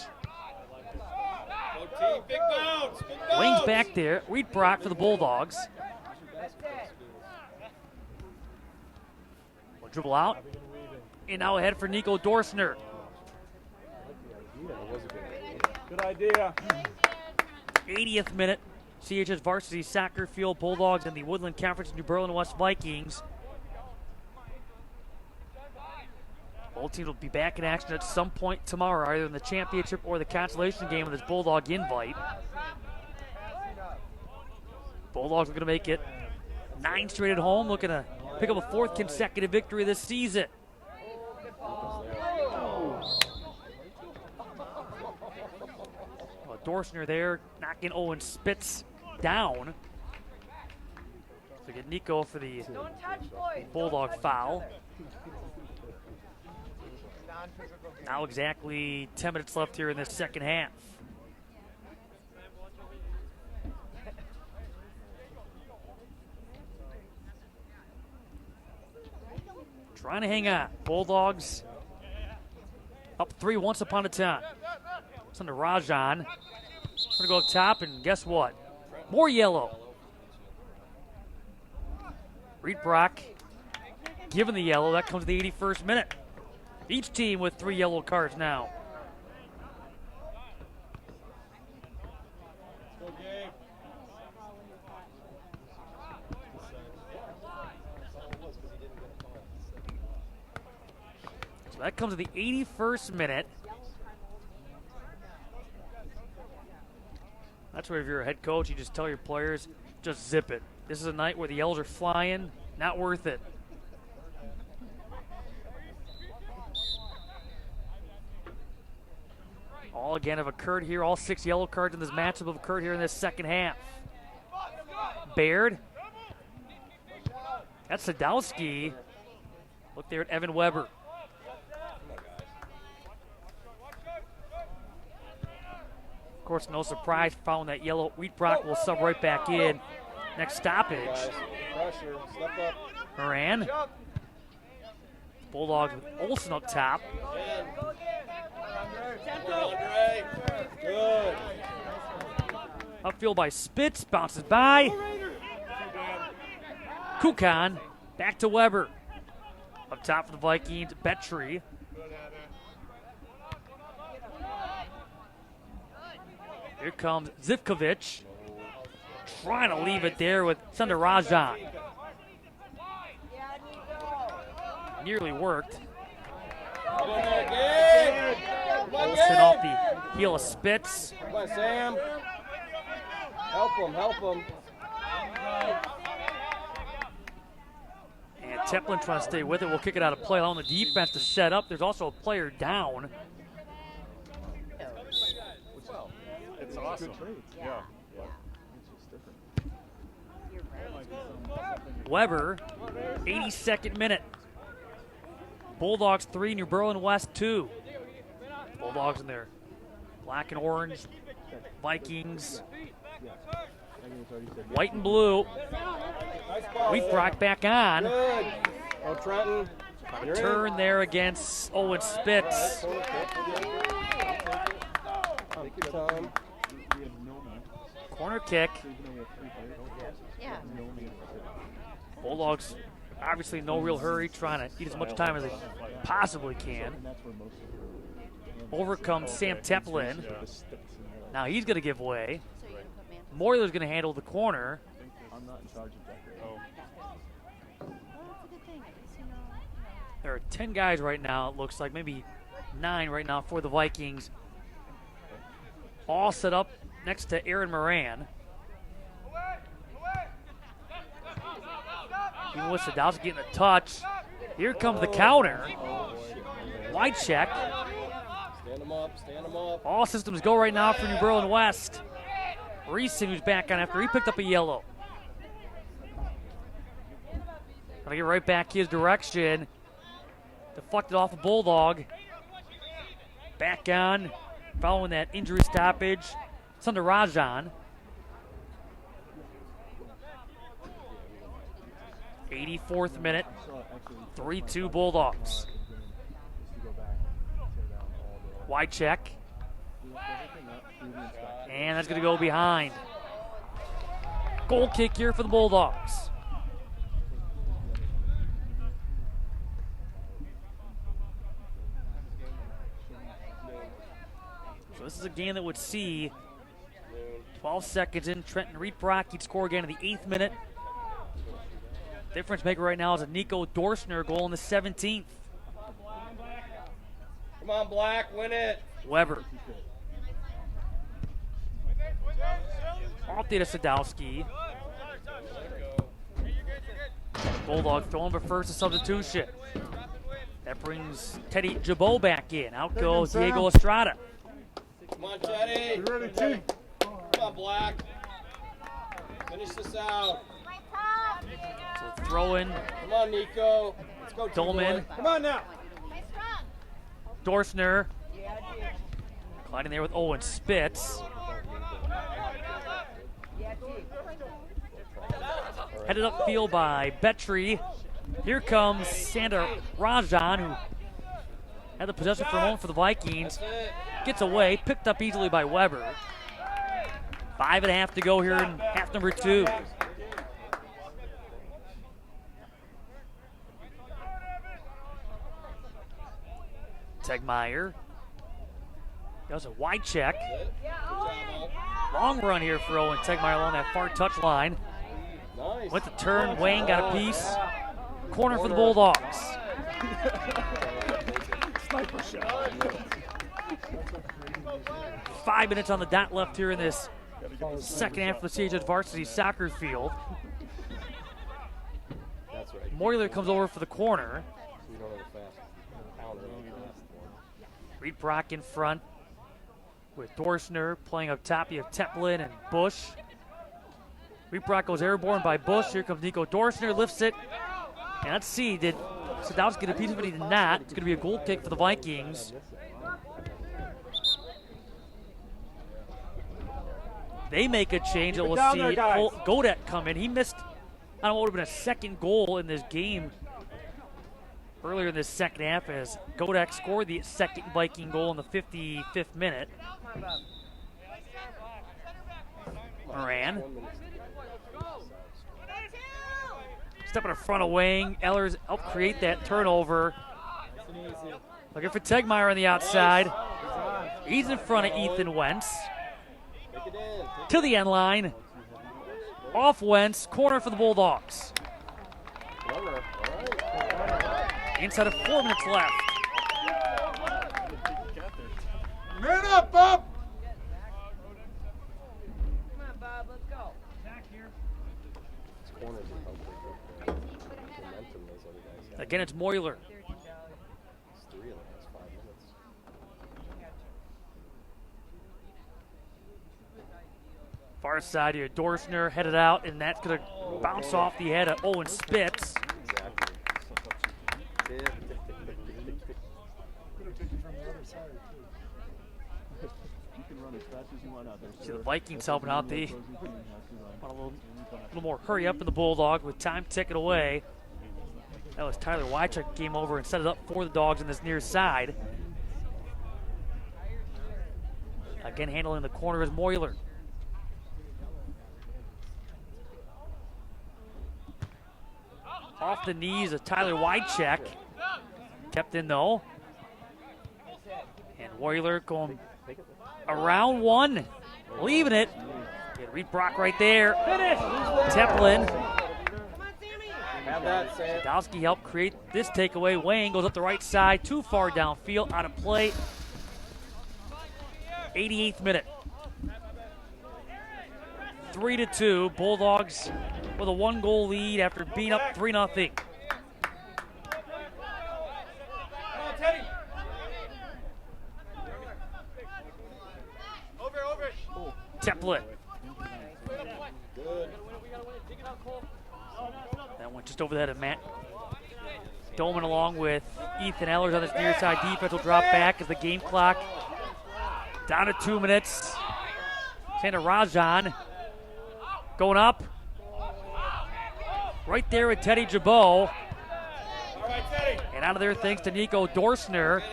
S3: Big bounce, big bounce.
S2: Wings back there. Wheatbrock for the Bulldogs. Will dribble out. And now ahead for Nico Dorsner.
S7: Good idea.
S2: 80th minute. CHS Varsity Soccer Field Bulldogs and the Woodland Conference New Berlin West Vikings. Both teams will be back in action at some point tomorrow, either in the championship or the consolation game of this Bulldog invite. Bulldogs are going to make it 9 straight at home, looking to pick up a 4th consecutive victory this season. Well, Dorsner there knocking Owen Spitz down. So get Nico for the Bulldog foul. Now exactly 10 minutes left here in this second half. Trying to hang on. Bulldogs up 3 once upon a time. It's under Rajan. Going to go up top, and guess what? More yellow. Wheatbrock given the yellow. That comes to the 81st minute. Each team with 3 yellow cards now. So that comes to the 81st minute. That's where if you're a head coach, you just tell your players, just zip it. This is a night where the yellows are flying. Not worth it. All again have occurred here. All 6 yellow cards in this matchup have occurred here in this second half. Baird. That's Sadowski. Look there at Evan Weber. Of course, no surprise following that yellow. Wheatbrock will sub right back in. Next stoppage.
S3: Pressure, step up.
S2: Moran. Bulldogs with Olsen up top.
S3: Good.
S2: Upfield by Spitz, bounces by. Kukan, back to Weber. Up top for the Vikings, Betry. Here comes Zivkovic. Trying to leave it there with Sunder Rajan. Nearly worked. Olsen off the heel of Spitz.
S3: Come on, Sam. Help him.
S2: And Teplin trying to stay with it. We'll kick it out of play. Allowing the defense to set up. There's also a player down.
S7: It's awesome. Yeah.
S2: Weber, 82nd minute. Bulldogs 3, New Berlin West 2. Bulldogs in there. Black and orange. Vikings. White and blue. Wheatbrock back on.
S3: Good. Oh, Trenton. You're
S2: Turn
S3: in.
S2: there against Owen Spitz.
S3: Take your time.
S2: Corner kick. Bulldogs, obviously no real hurry, trying to eat as much time as they possibly can. Overcomes Sam Teplin. Now he's going to give way. Moyler's going to handle the corner.
S7: I'm not in charge of that.
S2: There are 10 guys right now, it looks like, maybe 9 right now for the Vikings. All set up next to Aaron Moran. Even with Sadowski getting a touch. Here comes the counter. Wide check.
S3: Stand him up.
S2: All systems go right now for New Berlin West. Reeson, who's back on after he picked up a yellow. Gonna get right back his direction. Deflected off a Bulldog. Back on, following that injury stoppage. It's under Rajan. 84th minute. 3-2 Bulldogs. Wide check. And that's going to go behind. Goal kick here for the Bulldogs. So this is a game that would see 12 seconds in. Trenton Wheatbrock, he'd score again in the 8th minute. Difference maker right now is a Nico Dorsner goal in the 17th.
S3: Come on, Black, win it.
S2: Weber. Off to Sadowski. Bulldog throwing but first a substitution. That brings Teddy Jabot back in. Out goes Diego Estrada.
S3: Come on, Teddy.
S5: You ready, T?
S3: Come on, Black. Finish this out.
S2: So throw in
S3: Come on, Nico. Let's go,
S2: Dolman.
S3: T-boy. Come on now.
S2: Dorsner. Colliding there with Owen Spitz. Headed upfield by Betry. Here comes Sander Rajan, who had the possession for a moment for the Vikings. Gets away, picked up easily by Weber. 5.5 to go here in half number 2. Tegmeyer does a wide check. Long run here for Owen Tegmeyer along that far touch line.
S3: Nice.
S2: Went to turn, Wayne got a piece. Corner for the Bulldogs.
S7: Sniper shot.
S2: 5 minutes on the dot left here in this second half of the CHS varsity soccer field.
S3: That's right.
S2: Moyler comes over for the corner.
S3: We don't have a fast counter.
S2: Wheatbrock in front with Dorsner playing up top. You have Teplin and Bush. Wheatbrock goes airborne by Bush. Here comes Nico Dorsner, lifts it. And let's see, did Sadowski get a piece of it? He did not. It's going to be a goal kick for the Vikings. They make a change that we'll see Godek come in. He missed, I don't know what would have been a second goal in this game earlier in this second half as Godek scored the second Viking goal in the 55th minute. Moran. Stepping in front of Wang. Ellers helped create that turnover. Looking for Tegmeyer on the outside. He's in front of Ethan Wentz. To the end line. Off Wentz. Corner for the Bulldogs. Inside of 4 minutes left.
S5: Man up, Bob!
S8: Come on, Bob, let's
S3: His corners are probably momentum those other guys have.
S2: Again, it's Moyler.
S3: It's 3 in the last 5 minutes.
S2: Far side here, Dorsner headed out, and that's going to bounce off the head of Owen Spitz.
S3: Exactly. Tick, tick, tick, tick, tick, tick, tick.
S5: Could have taken from the other side, too.
S7: You can run as fast as you want out there.
S2: See the Vikings helping out the want a little more hurry up in the Bulldog with time ticking away. That was Tyler Wychuk came over and set it up for the Dogs on this near side. Again, handling the corner is Moyler. Off the knees of Tyler Wychuk. Kept in though. And Moyler going around one. Leaving it. Get Reed Brock right there. Teplin.
S3: Have that, Sam.
S2: Sadowski helped create this takeaway. Wayne goes up the right side, too far downfield, out of play. 88th minute. 3-2. Bulldogs with a 1-goal lead after being up 3-0. Teplin. That went just over the head of Matt Doman along with Ethan Ellers on this near side. Defense will drop back as the game clock down to 2 minutes. Santa Rajan going up. Right there with Teddy Jabot. And out of there thanks to Nico Dorsner.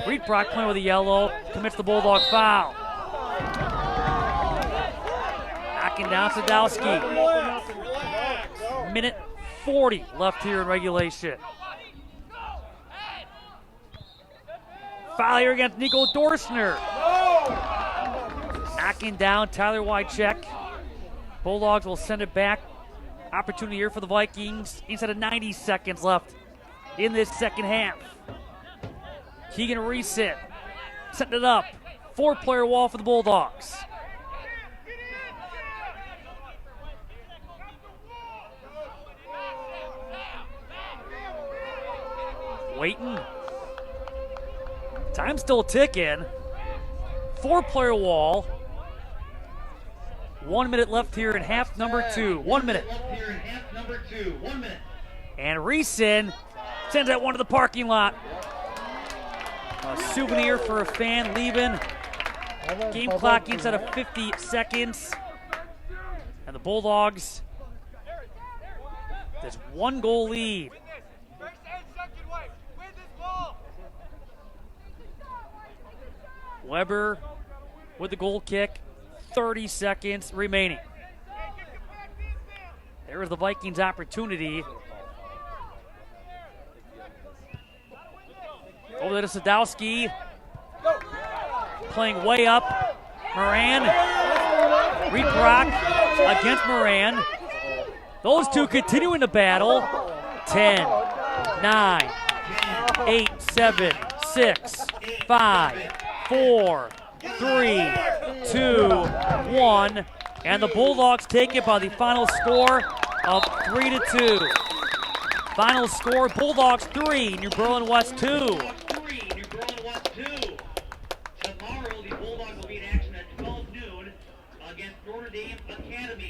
S2: Reed Brock playing with a yellow, commits the Bulldog foul. Knocking down Sadowski. Minute 40 left here in regulation. Foul here against Nico Dorsner. Knocking down Tyler Wychuk. Bulldogs will send it back. Opportunity here for the Vikings. Inside of 90 seconds left in this second half. Keegan Reesit setting it up. 4-player wall for the Bulldogs. Waiting. Time still ticking. 4-player wall. 1 minute left here in half number 2. 1 minute.
S1: Left here in half number 2. 1 minute.
S2: And Reesin sends that one to the parking lot. A souvenir for a fan leaving. Game clock inside of 50 seconds. And the Bulldogs, this 1-goal lead. Weber with the goal kick. 30 seconds remaining. There is the Vikings' opportunity. Over there to Sadowski. Playing way up. Moran. Reed Brock against Moran. Those two continuing the battle. 10, 9, 8, 7, 6, 5, 4, 3, 2, 1. And the Bulldogs take it by the final score of 3-2. Final score, Bulldogs 3, New Berlin West 2.
S1: New Berlin West 2. Tomorrow, the Bulldogs will be in action at 12 noon against Notre Dame Academy.